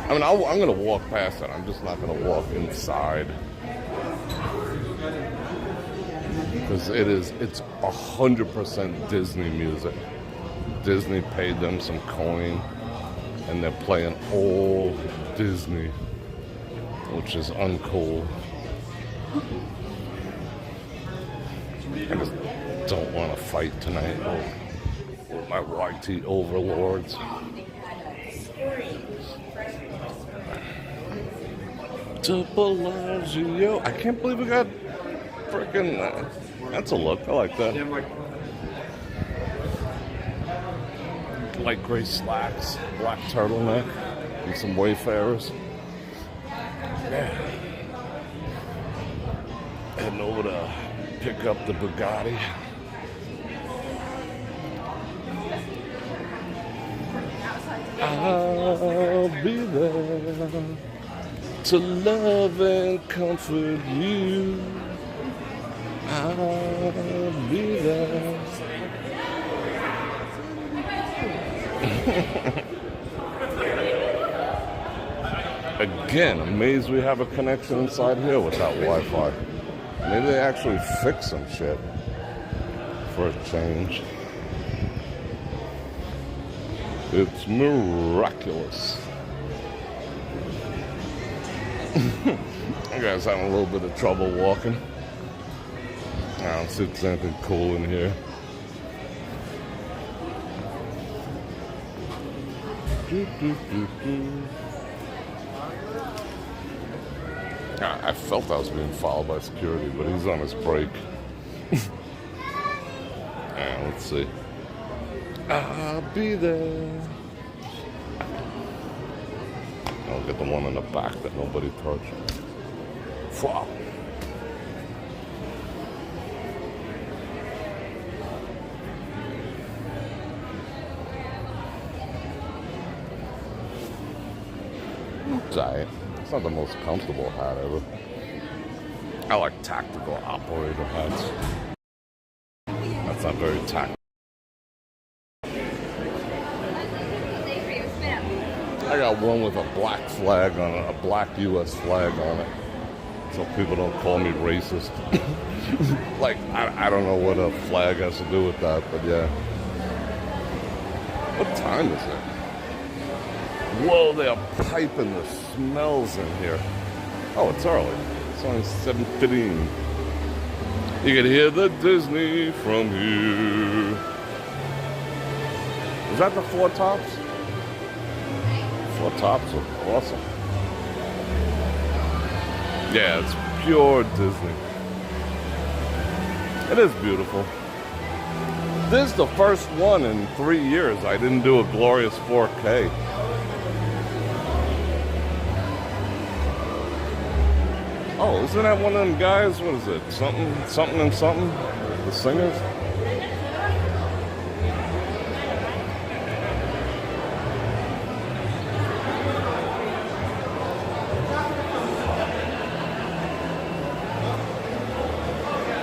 I mean, I'm going to walk past it. I'm just not going to walk inside. Because it's 100% Disney music. Disney paid them some coin, and they're playing old Disney, which is uncool. I just don't want to fight tonight with my YT overlords. To Bellagio. I can't believe we got freaking. That's a look. I like that. Light gray slacks, black turtleneck, and some Wayfarers. Yeah. Heading over to pick up the Bugatti. I'll be there to love and comfort you. I'll be there. Again, amazed we have a connection inside here without Wi-Fi. Maybe they actually fix some shit for a change. It's miraculous. You guys having a little bit of trouble walking. I don't see if there's anything cool in here. I felt I was being followed by security, but he's on his break. Let's see. I'll be there. I'll get the one in the back that nobody touched. Wow. It's not the most comfortable hat ever. I like tactical operator hats. That's not very tactical. I got one with a black flag on it, a black U.S. flag on it, so people don't call me racist. Like, I don't know what a flag has to do with that, but yeah. What time is it? Whoa, they are piping the smells in here. Oh, it's early. It's only 7:15. You can hear the Disney from here. Is that the Four Tops? Four Tops are awesome. Yeah, it's pure Disney. It is beautiful. This is the first one in 3 years I didn't do a glorious 4K. Oh, isn't that one of them guys? What is it? Something and something? The singers?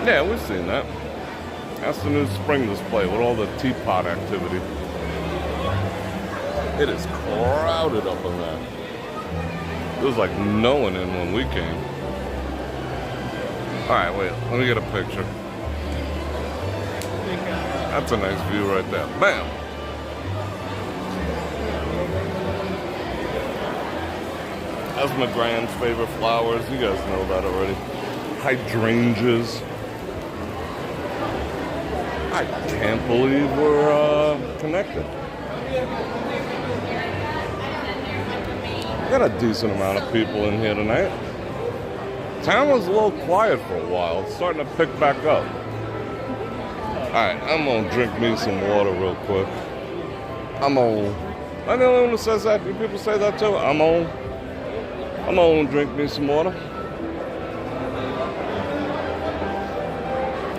Yeah, we've seen that. That's the new spring display with all the teapot activity. It is crowded up in there. There was like no one in when we came. Alright, wait, let me get a picture. That's a nice view right there. Bam! That's my grand's favorite flowers. You guys know that already. Hydrangeas. I can't believe we're connected. We got a decent amount of people in here tonight. Town was a little quiet for a while. It's starting to pick back up. Alright, I'm gonna drink me some water real quick. I'm the only one who says that. Do people say that too? I'm gonna drink me some water.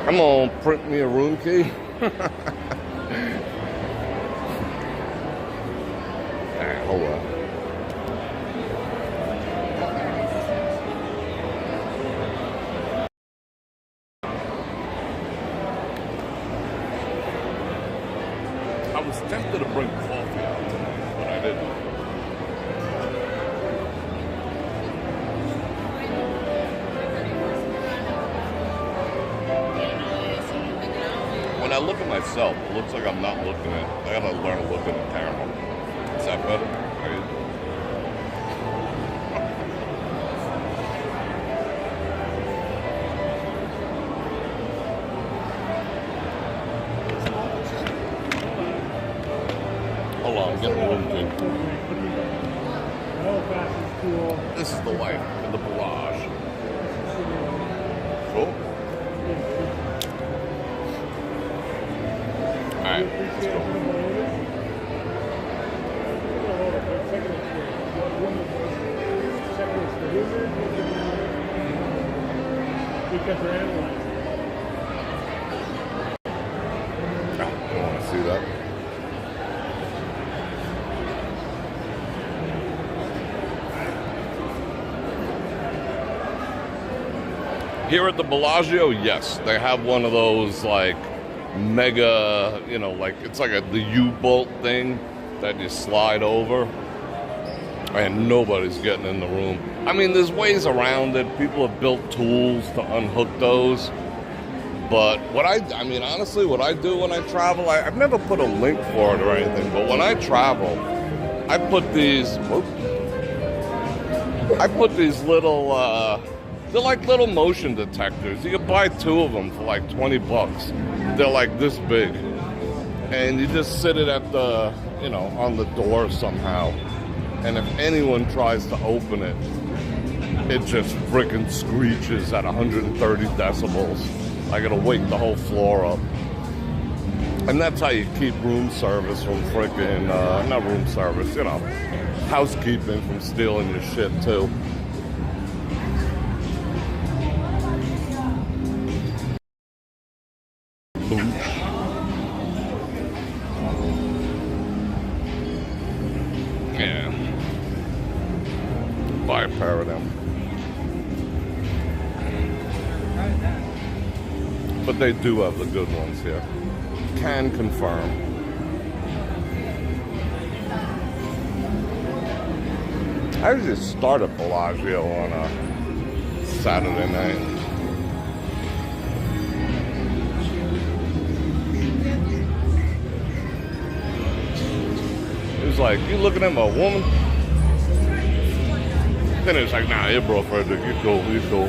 I'm gonna print me a room key. Alright, hold on. I was tempted to bring coffee out tonight, but I didn't. When I look at myself, it looks like I'm not looking at. I gotta learn to look at the camera. Is that better? Are you? Hold on, I'm getting a room key. This is the life in the barrage. Cool. Alright, let's go. Because they're analyzing. Oh, I want to see that. Here at the Bellagio, yes, they have one of those like mega, you know, like it's like the U-bolt thing that you slide over, and nobody's getting in the room. I mean, there's ways around it. People have built tools to unhook those. But I mean, honestly, what I do when I travel, I've never put a link for it or anything, but when I travel, I put these little, they're like little motion detectors. You can buy 2 of them for like 20 bucks. They're like this big. And you just sit it at the, you know, on the door somehow. And if anyone tries to open it, it just freaking screeches at 130 decibels. I gotta wake the whole floor up. And that's how you keep room service from freaking, not room service, you know, housekeeping from stealing your shit too. Yeah. Buy a pair of them. But they do have the good ones here. Can confirm. I usually start at Bellagio on a Saturday night. It was like, you looking at my woman? Then it was like, nah, you're Bror Fredrik, you're cool, you're cool.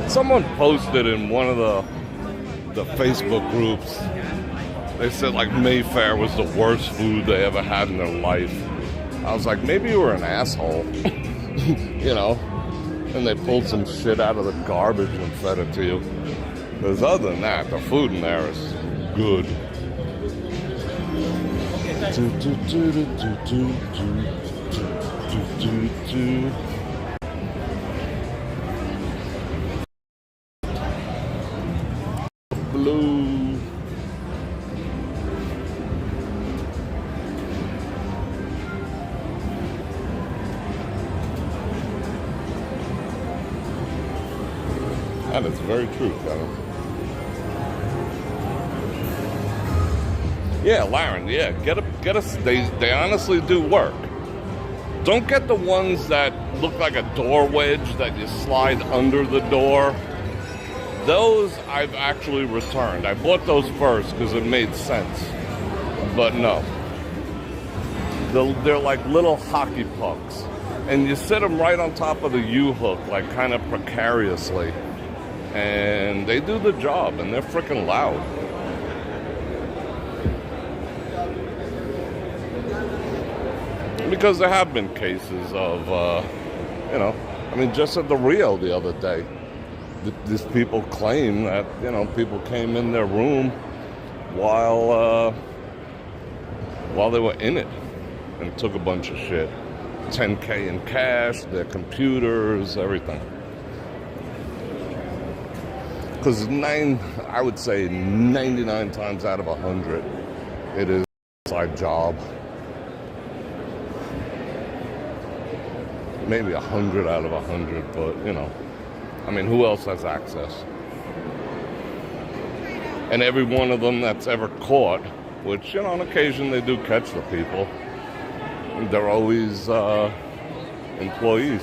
Someone posted in one of the Facebook groups, they said like Mayfair was the worst food they ever had in their life. I was like, maybe you were an asshole, you know, and they pulled some shit out of the garbage and fed it to you. Because other than that, the food in there is good. Blue. That is very true, Kevin. Yeah, Laren, yeah, get us, they honestly do work. Don't get the ones that look like a door wedge that you slide under the door. Those I've actually returned. I bought those first because it made sense. But no. They're like little hockey pucks. And you sit them right on top of the U-hook, like kind of precariously. And they do the job, and they're freaking loud. Let me Because there have been cases of, you know, I mean, just at the Rio the other day, these people claim that, you know, people came in their room while they were in it and took a bunch of shit. $10K in cash, their computers, everything. Because I would say 99 times out of 100, it is a side job. Maybe 100 out of 100, but, you know, I mean, who else has access? And every one of them that's ever caught, which, you know, on occasion they do catch the people, they're always employees.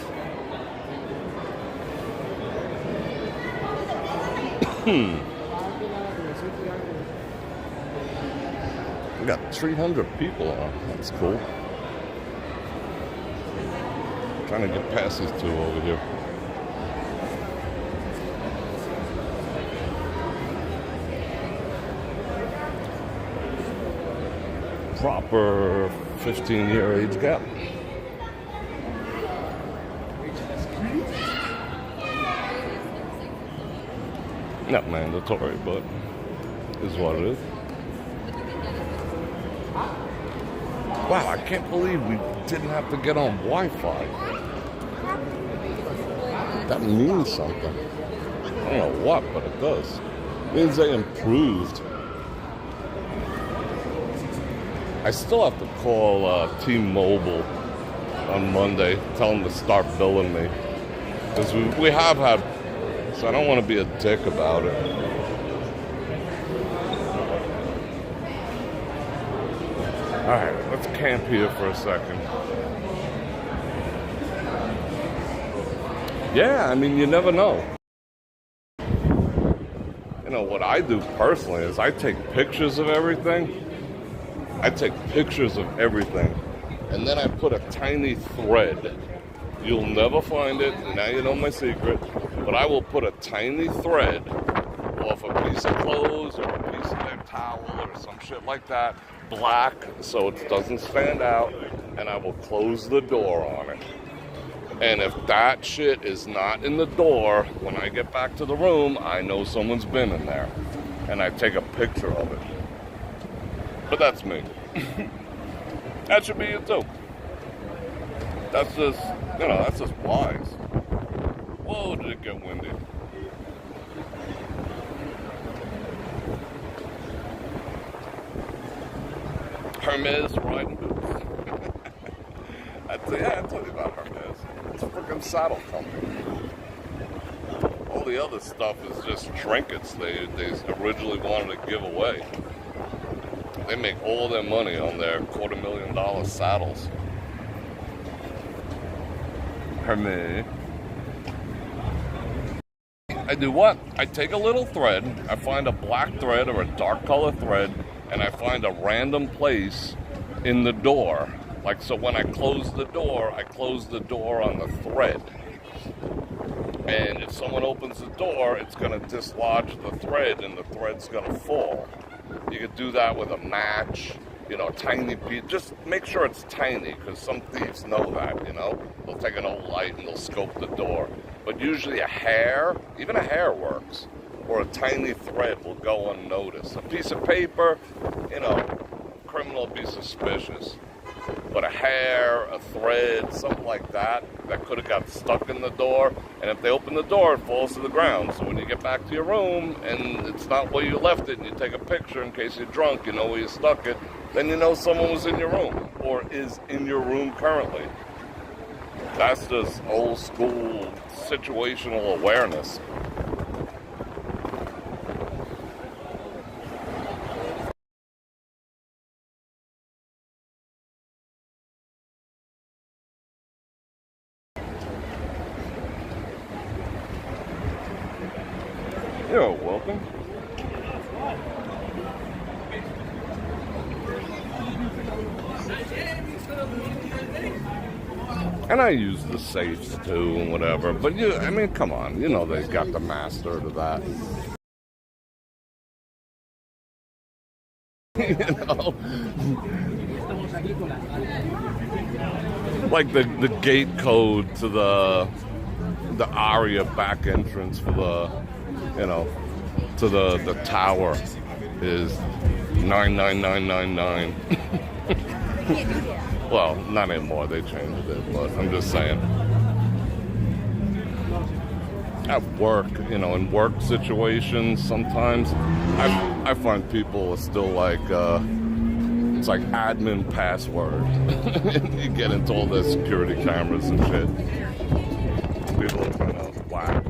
We got 300 people on. That's cool. Trying to get past these two over here. Proper 15-year age gap. Not mandatory, but is what it is. Wow, I can't believe we didn't have to get on Wi-Fi. That means something. I don't know what, but it does. It means they improved. I still have to call T-Mobile on Monday, tell them to start billing me. Because we have had, so I don't want to be a dick about it. Alright, let's camp here for a second. Yeah, I mean, you never know. You know, what I do personally is I take pictures of everything. And then I put a tiny thread. You'll never find it. Now you know my secret. But I will put a tiny thread off a piece of clothes or a piece of their towel or some shit like that, black, so it doesn't stand out, and I will close the door on it. And if that shit is not in the door, when I get back to the room, I know someone's been in there. And I take a picture of it. But that's me. That should be you too. That's just, you know, that's just wise. Whoa, did it get windy. Hermes riding boots. I told you about Hermes. It's a freaking saddle company. All the other stuff is just trinkets they originally wanted to give away. They make all their money on their $250,000 saddles. Hermes. I do what? I take a little thread, I find a black thread or a dark color thread, and I find a random place in the door. Like, so when I close the door on the thread. And if someone opens the door, it's going to dislodge the thread and the thread's going to fall. You could do that with a match, you know, a tiny piece. Just make sure it's tiny, because some thieves know that, you know. They'll take an old light and they'll scope the door. But usually a hair, even a hair works, or a tiny thread will go unnoticed. A piece of paper, you know, criminal will be suspicious. But a hair, a thread, something like that could have got stuck in the door. And if they open the door, it falls to the ground. So when you get back to your room and it's not where you left it, and you take a picture in case you're drunk, you know where you stuck it, then you know someone was in your room or is in your room currently. That's just old school situational awareness. You're welcome. And I use the safes too and whatever, but I mean, come on, you know they've got the master to that. You know? like the gate code to the Aria back entrance for the, you know, to the tower is 99999. Well, not anymore. They changed it, but I'm just saying. At work, you know, in work situations, sometimes I find people are still like, it's like admin password. You get into all the security cameras and shit. People are kind of whack.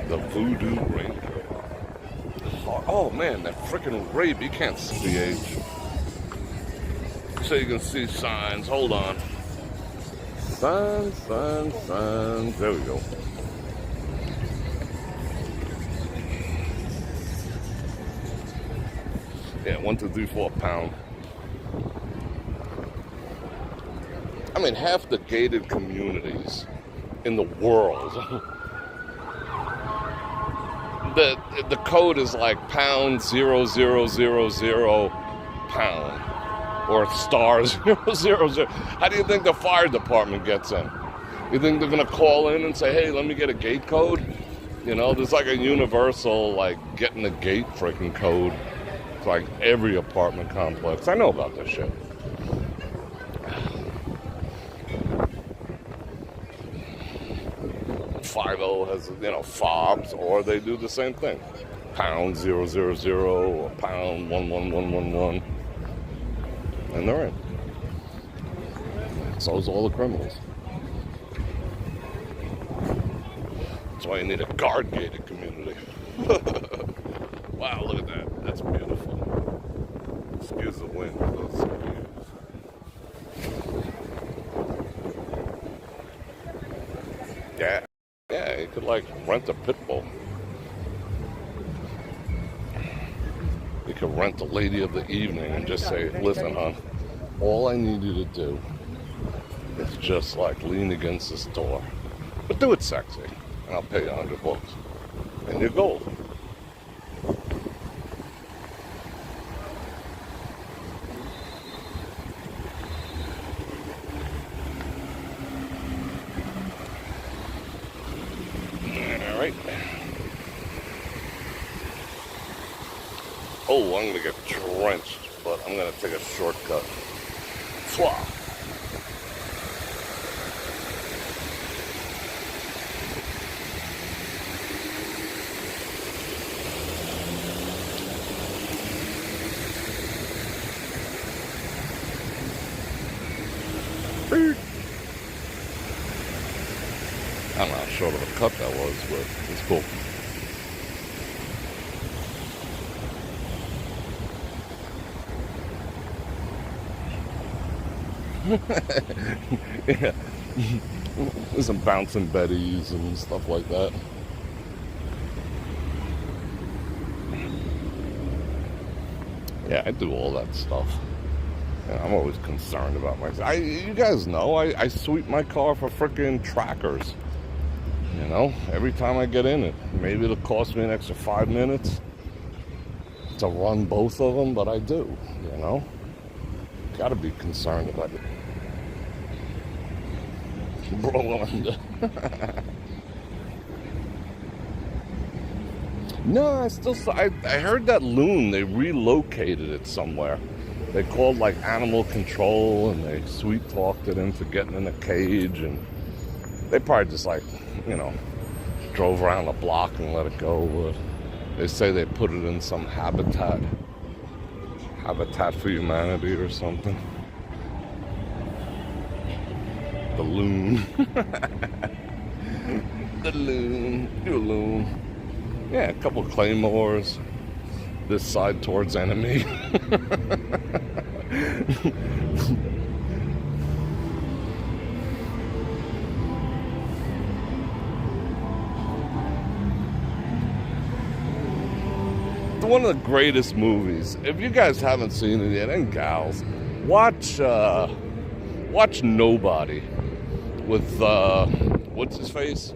The Voodoo Ranger. Oh man, that freaking rape, you can't see the age. So you can see signs, hold on. Signs. There we go. Yeah, 1, 2, 3, 4 pound. I mean, half the gated communities in the world, the code is like pound 0000 pound or star 000. How do you think the fire department gets in? You think they're gonna call in and say, "Hey, let me get a gate code"? You know, there's like a universal like getting a gate freaking code. It's like every apartment complex. I know about this shit. Five-O has, you know, fobs, or they do the same thing. Pound 000 or pound 11111. And they're in. So is all the criminals. That's why you need a guard-gated community. Wow, look at that. That's beautiful. Excuse the wind. Yeah, you could like rent a pit bull. You could rent a lady of the evening and just say, "Listen, hon, all I need you to do is just like lean against this door. But do it sexy, and I'll pay you $100. And you're gold." Oh, I'm going to get drenched, but I'm going to take a shortcut. Fwah. I don't know how short of a cut that was, but it's cool. Yeah. There's some bouncing betties and stuff like that. Yeah, I do all that stuff. And I'm always concerned about myself. You guys know, I sweep my car for freaking trackers. You know, every time I get in it. Maybe it'll cost me an extra 5 minutes to run both of them, but I do, you know. Gotta be concerned about it. Bro, no, I heard that loon, they relocated it somewhere. They called like animal control and they sweet talked it into getting in a cage, and they probably just like, you know, drove around the block and let it go. But they say they put it in some Habitat for Humanity or something. The loon. The loon. You loon. Yeah, a couple claymores. This side towards enemy. one of the greatest movies. If you guys haven't seen it yet, and gals, watch Nobody with what's his face?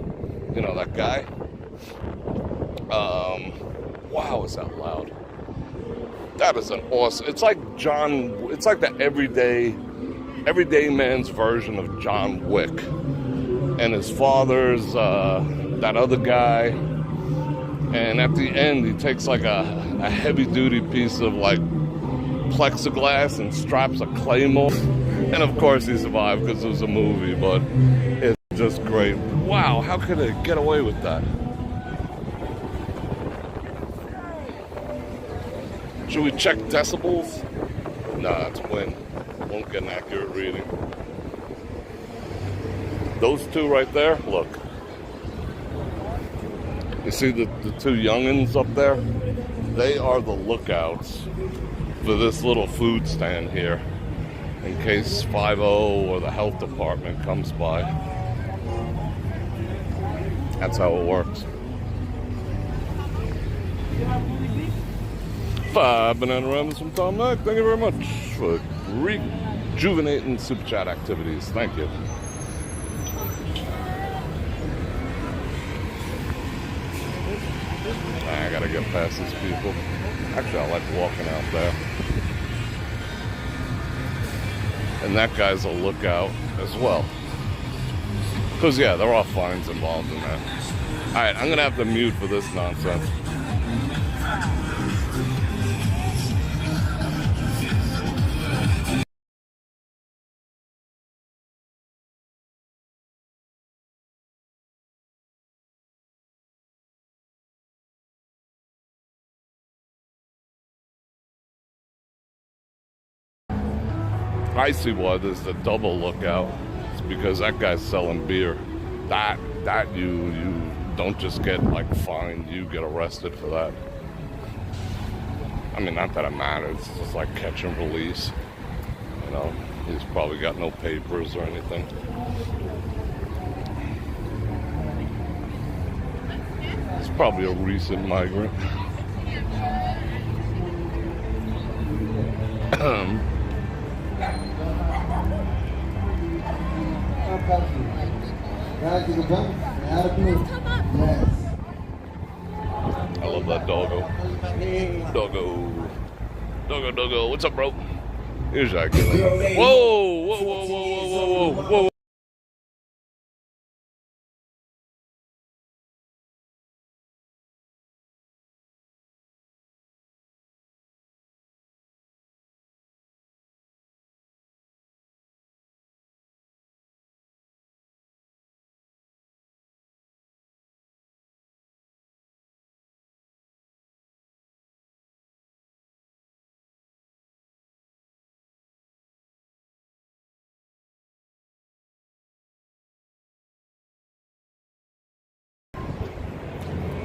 You know, that guy. Wow, is that loud? That is an awesome. It's like the everyday man's version of John Wick, and his father's that other guy. And at the end, he takes like a heavy-duty piece of like plexiglass and straps a claymore. And of course, he survived because it was a movie. But it's just great. Wow, how could it get away with that? Should we check decibels? Nah, it's wind. Won't get an accurate reading. Those two right there, look. You see the two youngins up there? They are the lookouts for this little food stand here in case 5-0 or the health department comes by. That's how it works. 5 banana rams from Tom Mack. Thank you very much for rejuvenating super chat activities. Thank you. I gotta get past these people. Actually, I like walking out there. And that guy's a lookout as well. Because, yeah, there are fines involved in that. Alright, I'm gonna have to mute for this nonsense. I see why there's a double lookout. It's because that guy's selling beer. That you don't just get like fined, you get arrested for that. I mean, not that it matters. It's just like catch and release. You know, he's probably got no papers or anything. It's probably a recent migrant. I love that doggo. Doggo. What's up, bro? Here's that guy. Whoa.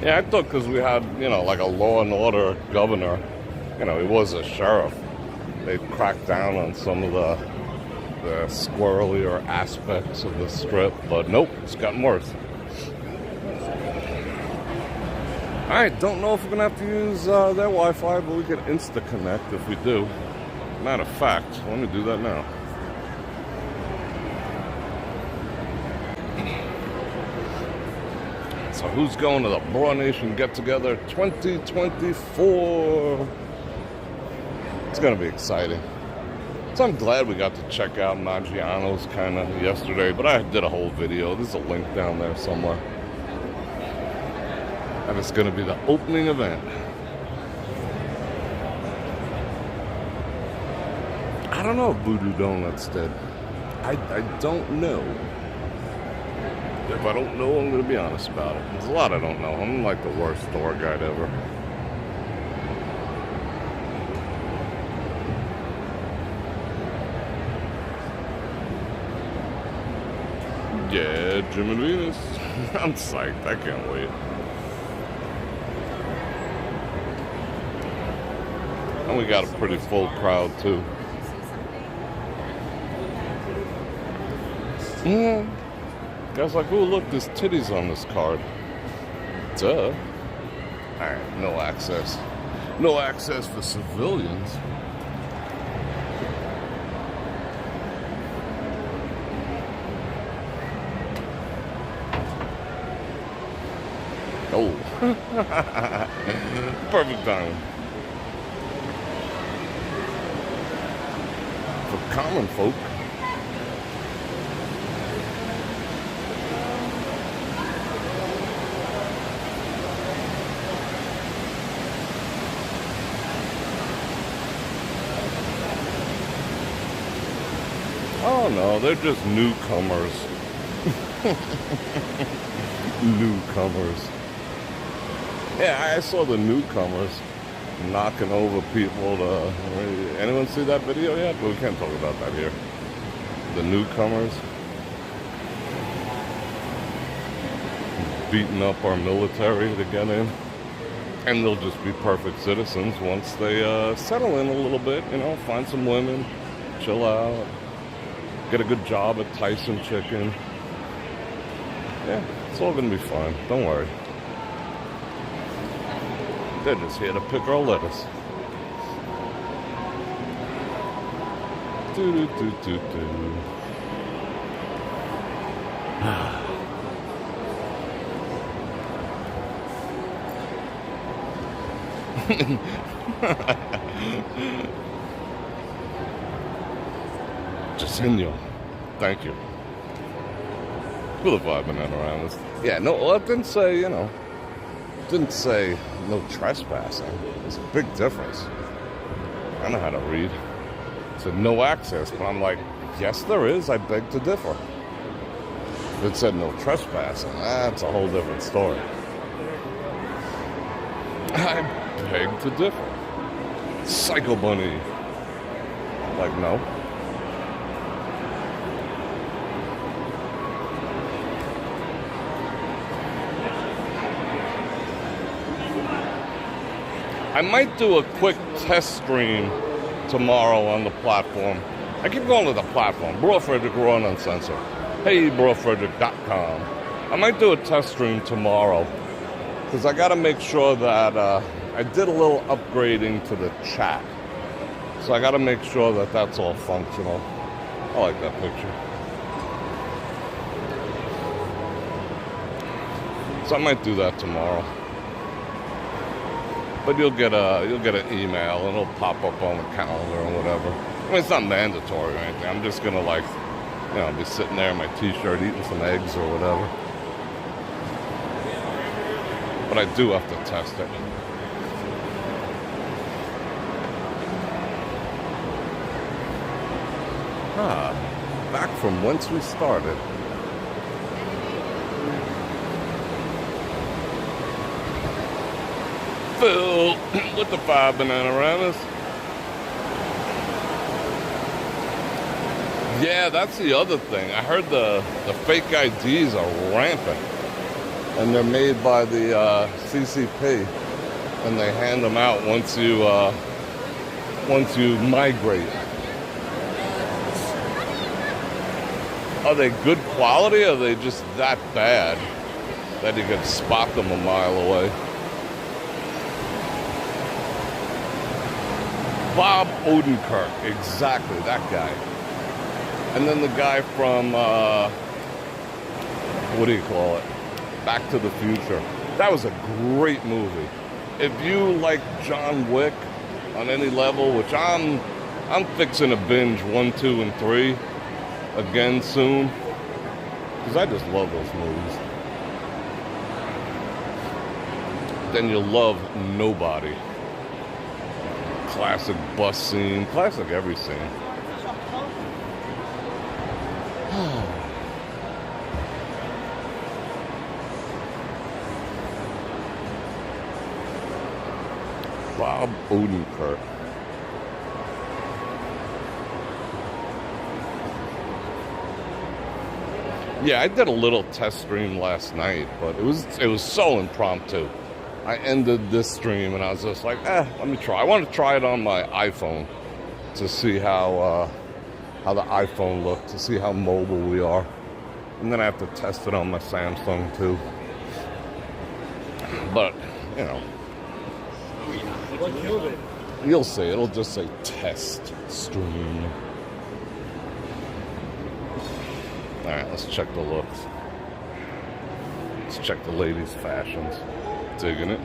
Yeah, I thought because we had, you know, like a law and order governor, you know, he was a sheriff, they'd crack down on some of the squirrelier aspects of the strip, but nope, it's gotten worse. Alright, don't know if we're going to have to use their Wi-Fi, but we can insta-connect if we do. Matter of fact, let me do that now. So who's going to the Bror Nation get-together 2024? It's going to be exciting. So I'm glad we got to check out Maggiano's kind of yesterday, but I did a whole video. There's a link down there somewhere. And it's going to be the opening event. I don't know if Voodoo Donuts did. I don't know. If I don't know, I'm going to be honest about it. There's a lot I don't know. I'm like the worst tour guide ever. Yeah, Jim and Venus. I'm psyched. I can't wait. And we got a pretty full crowd, too. Guys like, oh, look, there's titties on this card. Duh. Alright, no access. No access for civilians. Oh. Perfect timing. For common folk. Oh no, they're just newcomers. Newcomers. Yeah, I saw the newcomers knocking over people to... Anyone see that video yet? But we can't talk about that here. The newcomers beating up our military to get in. And they'll just be perfect citizens once they settle in a little bit, you know, find some women, chill out, get a good job at Tyson Chicken. Yeah, it's all gonna be fine. Don't worry. They're just here to pick our lettuce. Do-do-do-do-do. Jacinho, thank you. For the vibing that around us. Yeah, no, well, it didn't say, you know, didn't say no trespassing. There's a big difference. I know how to read. It said no access, but I'm like, yes, there is. I beg to differ. If it said no trespassing, that's a whole different story. I beg to differ. Psycho Bunny. Like, no. I might do a quick test stream tomorrow on the platform. I keep going to the platform. Bror Fredrik, Raw and Uncensored. Hey, brorfredrik.com. I might do a test stream tomorrow because I got to make sure that I did a little upgrading to the chat. So I got to make sure that that's all functional. I like that picture. So I might do that tomorrow. But you'll get an email and it'll pop up on the calendar or whatever. I mean, it's not mandatory or anything. I'm just gonna, like, you know, be sitting there in my t-shirt eating some eggs or whatever. But I do have to test it. Back from whence we started. Phil with the 5 Bananamas. Yeah, that's the other thing. I heard the fake IDs are rampant. And they're made by the CCP. And they hand them out once you migrate. Are they good quality or are they just that bad that you can spot them a mile away? Bob Odenkirk, exactly, that guy. And then the guy from, what do you call it? Back to the Future. That was a great movie. If you like John Wick on any level, which I'm fixing to binge 1, 2, and 3 again soon, because I just love those movies. Then you'll love Nobody. Classic bus scene, classic every scene. Bob Odenkirk. Yeah, I did a little test stream last night, but it was so impromptu. I ended this stream and I was just like, let me try. I want to try it on my iPhone to see how the iPhone looks, to see how mobile we are. And then I have to test it on my Samsung too. But, you know. What killed it? You'll see. It'll just say test stream. All right, let's check the looks. Let's check the ladies' fashions. Digging it.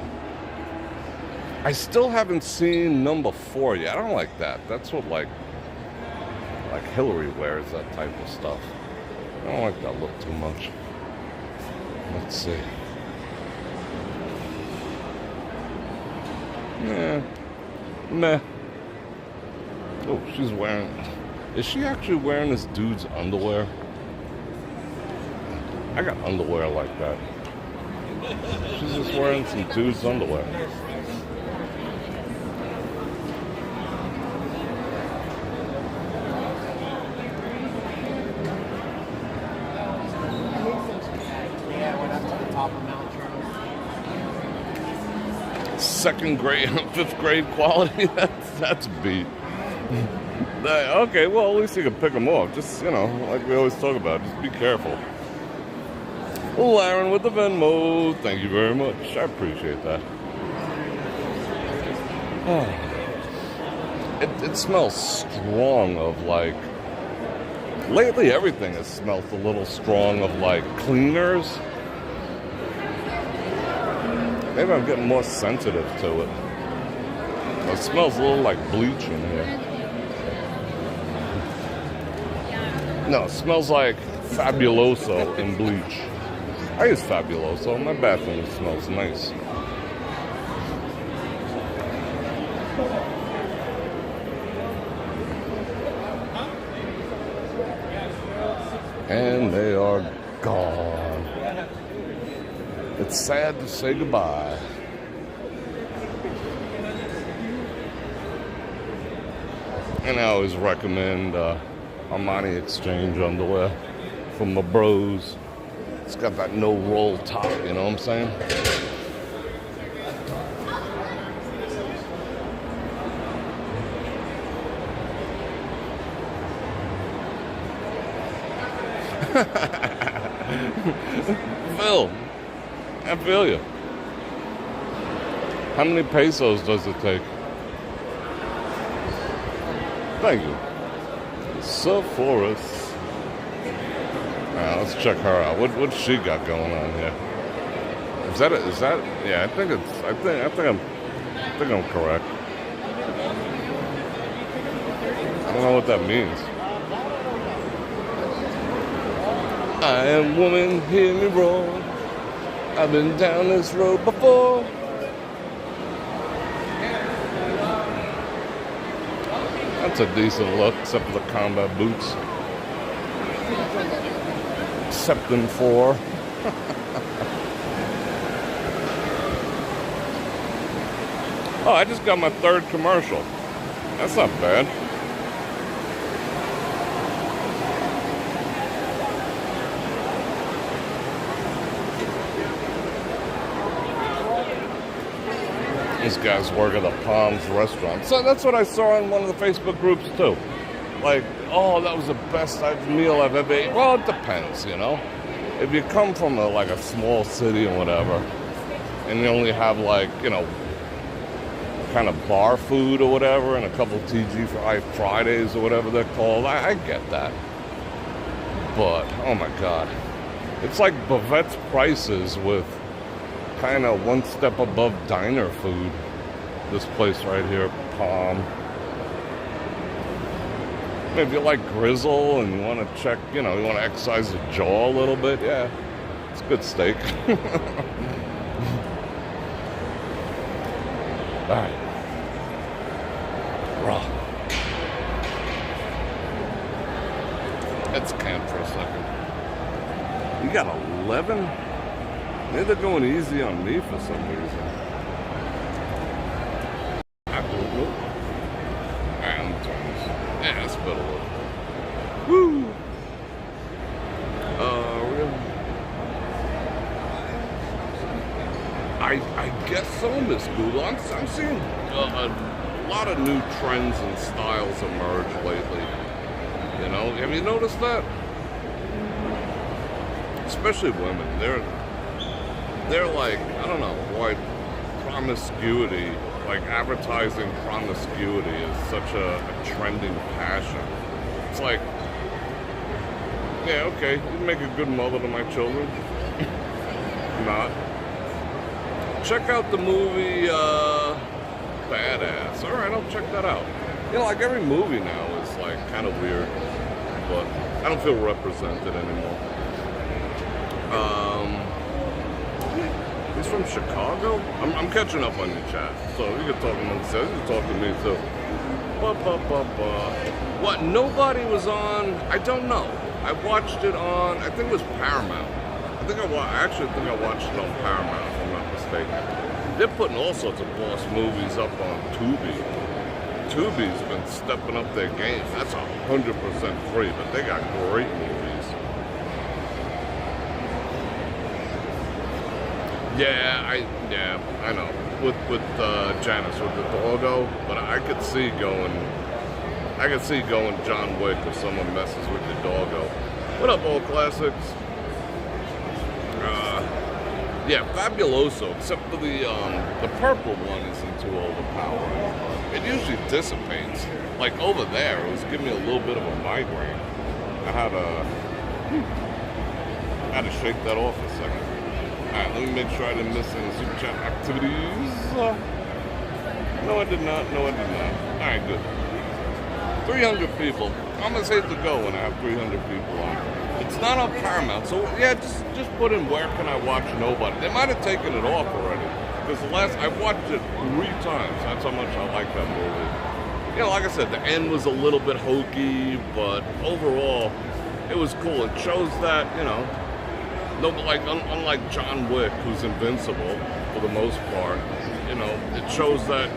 I still haven't seen number 4 yet. I don't like that. That's what like Hillary wears, that type of stuff. I don't like that look too much. Let's see. Yeah. Meh. Oh, she's wearing... Is she actually wearing this dude's underwear? I got underwear like that. She's just wearing some dude's underwear. Second grade, 5th grade quality. That's beat. Okay, well, at least you can pick them off. Just, you know, like we always talk about, just be careful. Laren with the Venmo. Thank you very much. I appreciate that. It smells strong of like... Lately, everything has smelled a little strong of like cleaners. Maybe I'm getting more sensitive to it. It smells a little like bleach in here. No, it smells like Fabuloso in bleach. I use Fabuloso. My bathroom smells nice. And they are gone. It's sad to say goodbye. And I always recommend Armani Exchange underwear from my bros. It's got that no roll top, you know what I'm saying? Phil, I feel you. How many pesos does it take? Thank you. Sephora. Alright, let's check her out. What's she got going on here? Is that yeah, I think I'm correct. I don't know what that means. I am woman, hear me roar. I've been down this road before. That's a decent look, except for the combat boots. Except them 4. Oh, I just got my 3rd commercial. That's not bad. These guys work at the Palms restaurant. So that's what I saw in one of the Facebook groups too. Like, oh, that was the best meal I've ever eaten. Well, it depends, you know. If you come from a small city or whatever, and you only have like, you know, kind of bar food or whatever, and a couple TG Fridays or whatever they're called, I get that. But, oh my God. It's like Bavette's prices with kind of one step above diner food. This place right here, Palm. If you like grizzle and you want to check, you know, you want to exercise the jaw a little bit, yeah, it's good steak. All right. Raw. Let's camp for a second. You got 11? Maybe they're going easy on me for some reason. I don't know. Alright, I'm turn this. Yeah, that's better look. Woo! Really? I guess so, Miss Google. I'm seeing a lot of new trends and styles emerge lately. You know, have you noticed that? Especially women. They're like, I don't know, white promiscuity like advertising promiscuity is such a trending passion. It's like, yeah, okay, you make a good mother to my children. Not. Check out the movie Badass. All right, I'll check that out. You know, like every movie now is like kind of weird, but I don't feel represented anymore. He's from Chicago? I'm catching up on your chat, so you can talk amongst yourselves. You can talk to me too. What? Nobody was on? I don't know. I watched it on, I think it was Paramount. I actually think I watched it on Paramount, if I'm not mistaken. They're putting all sorts of boss movies up on Tubi. Tubi's been stepping up their game. That's 100% free, but they got great movies. Yeah, I know. With Janice, with the doggo, but I could see going John Wick if someone messes with the doggo. What up, Old Classics? Yeah, Fabuloso, except for the purple one isn't too overpowering. It usually dissipates. Like over there, it was giving me a little bit of a migraine. I had to shake that off a second. Alright, let me make sure I didn't miss any super chat activities. No, I did not. Alright, good. 300 people. I'm gonna say to go when I have 300 people on. It's not on Paramount, so yeah, just put in where can I watch Nobody. They might have taken it off already, because I've watched it 3 times. That's how much I like that movie. You know, like I said, the end was a little bit hokey, but overall, it was cool. It shows that, you know, unlike John Wick, who's invincible for the most part, you know, it shows that.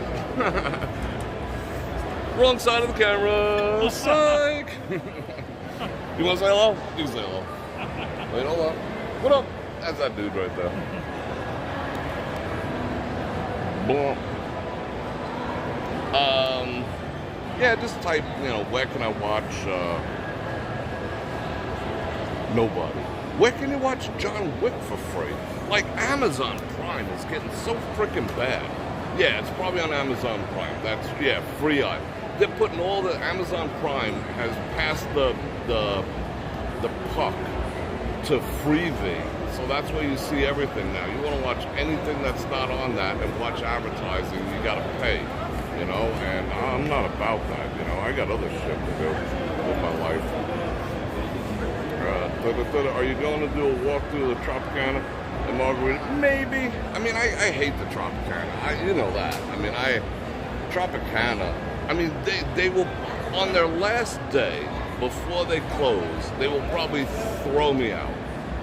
Wrong side of the camera. Psych. You want to say hello? You can say hello. Wait, hold on. What up? That's that dude right there. Boom. Yeah, just type, you know, where can I watch Nobody? Where can you watch John Wick for free? Like, Amazon Prime is getting so freaking bad. Yeah, it's probably on Amazon Prime. That's, yeah, free eye. They're putting all the Amazon Prime has passed the puck to freebie. So that's where you see everything now. You want to watch anything that's not on that and watch advertising, you got to pay, you know, and I'm not about that, you know. I got other shit to do with my life. Are you going to do a walk through the Tropicana and Margarita? Maybe. I mean, I hate the Tropicana. You know that. I mean, Tropicana, I mean, they will, on their last day, before they close, they will probably throw me out,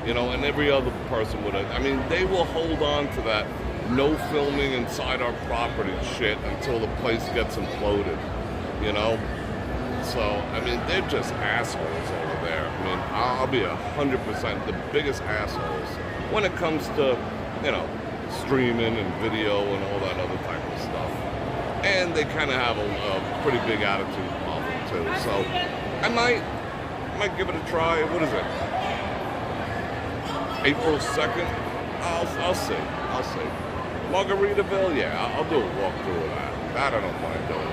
you know, and every other person would. I mean, they will hold on to that no filming inside our property shit until the place gets imploded, you know? So, I mean, they're just assholes over there. I mean, I'll be 100% the biggest assholes when it comes to, you know, streaming and video and all that other type of stuff. And they kind of have a pretty big attitude problem too. So I might give it a try. What is it? April 2nd? I'll see. Margaritaville, yeah, I'll do a walkthrough of that. That I don't mind doing.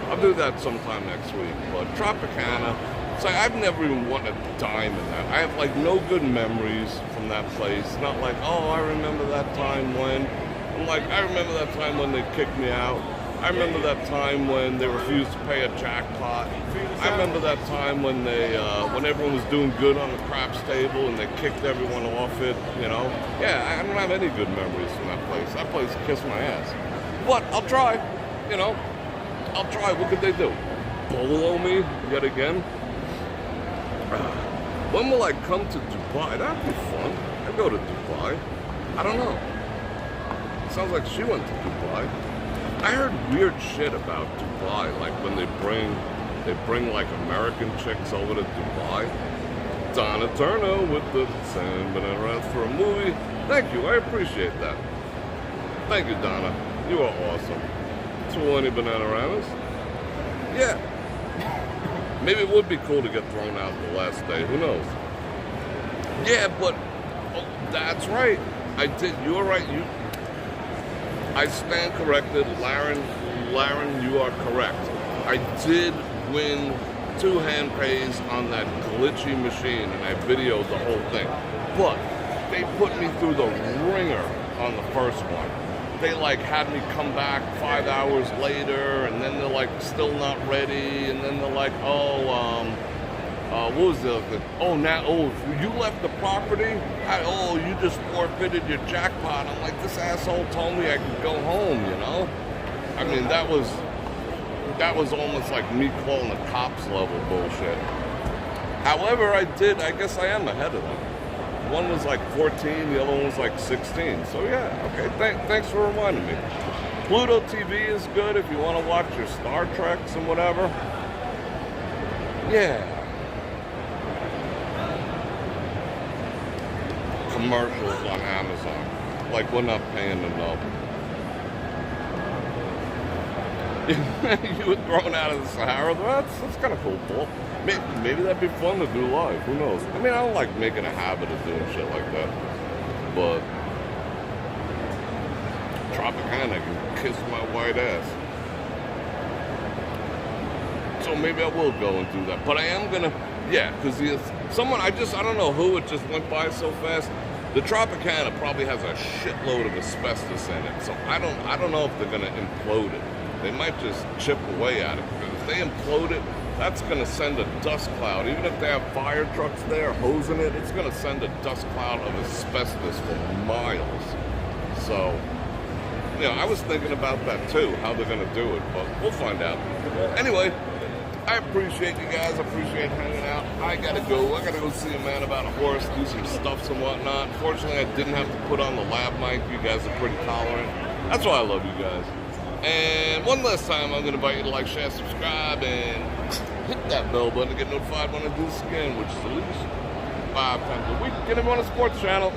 I'll do that sometime next week. But Tropicana, it's like I've never even won a dime in that. I have like no good memories from that place. Not like, oh, I remember that time when. I'm like, I remember that time when they kicked me out. I remember that time when they refused to pay a jackpot. I remember that time when they, when everyone was doing good on the craps table and they kicked everyone off it, you know? Yeah, I don't have any good memories from that place. That place kissed my ass. But I'll try, you know? I'll try. What could they do? Bolo me yet again? When will I come to Dubai? That'd be fun. I'd go to Dubai. I don't know. Sounds like she went to Dubai. I heard weird shit about Dubai, like when they bring like American chicks over to Dubai. Donna Turner with the sand banana rounds for a movie. Thank you, I appreciate that. Thank you, Donna. You are awesome. 20 banana rounds. Yeah. Maybe it would be cool to get thrown out the last day. Who knows? Yeah, but oh, that's right. I did. You were right. I stand corrected. Laren, you are correct. I did win 2 hand pays on that glitchy machine, and I videoed the whole thing. But they put me through the ringer on the first one. They like had me come back 5 hours later, and then they're like still not ready, and then they're like, what was the other thing? You left the property? You just forfeited your jackpot. I'm like, this asshole told me I could go home, you know? I mean, that was almost like me calling the cops level bullshit. However, I guess I am ahead of them. One was like 14, the other one was like 16. So yeah, okay, thanks for reminding me. Pluto TV is good if you want to watch your Star Treks and whatever. Yeah. Commercials on Amazon. Like, we're not paying enough. You were thrown out of the Sahara. That's kind of cool, Paul. Maybe that'd be fun to do live. Who knows? I mean, I don't like making a habit of doing shit like that. But Tropicana can kiss my white ass. So maybe I will go and do that. But I am gonna, because I don't know who, it just went by so fast. The Tropicana probably has a shitload of asbestos in it. So I don't know if they're gonna implode it. They might just chip away at it. Because if they implode it, that's going to send a dust cloud. Even if they have fire trucks there hosing it, it's going to send a dust cloud of asbestos for miles. So, I was thinking about that too, how they're going to do it, but we'll find out. Anyway, I appreciate you guys. I appreciate hanging out. I got to go. I got to go see a man about a horse, do some stuffs and whatnot. Fortunately, I didn't have to put on the lab mic. You guys are pretty tolerant. That's why I love you guys. And one last time, I'm going to invite you to like, share, subscribe, and hit that bell button to get notified when I do this again, which is at least 5 times a week. Get him on a sports channel.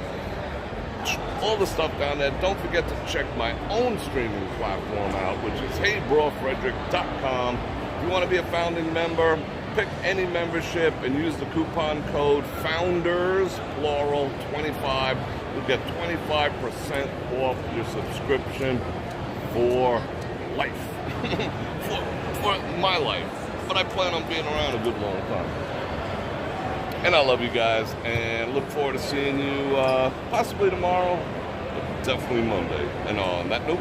All the stuff down there. Don't forget to check my own streaming platform out, which is heybrorfredrik.com. If you want to be a founding member, pick any membership and use the coupon code FOUNDERS, plural, 25. You'll get 25% off your subscription for life. for my life. But I plan on being around a good long time. And I love you guys, and look forward to seeing you possibly tomorrow, but definitely Monday. And on that note,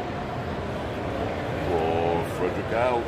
Bror Fredrik out.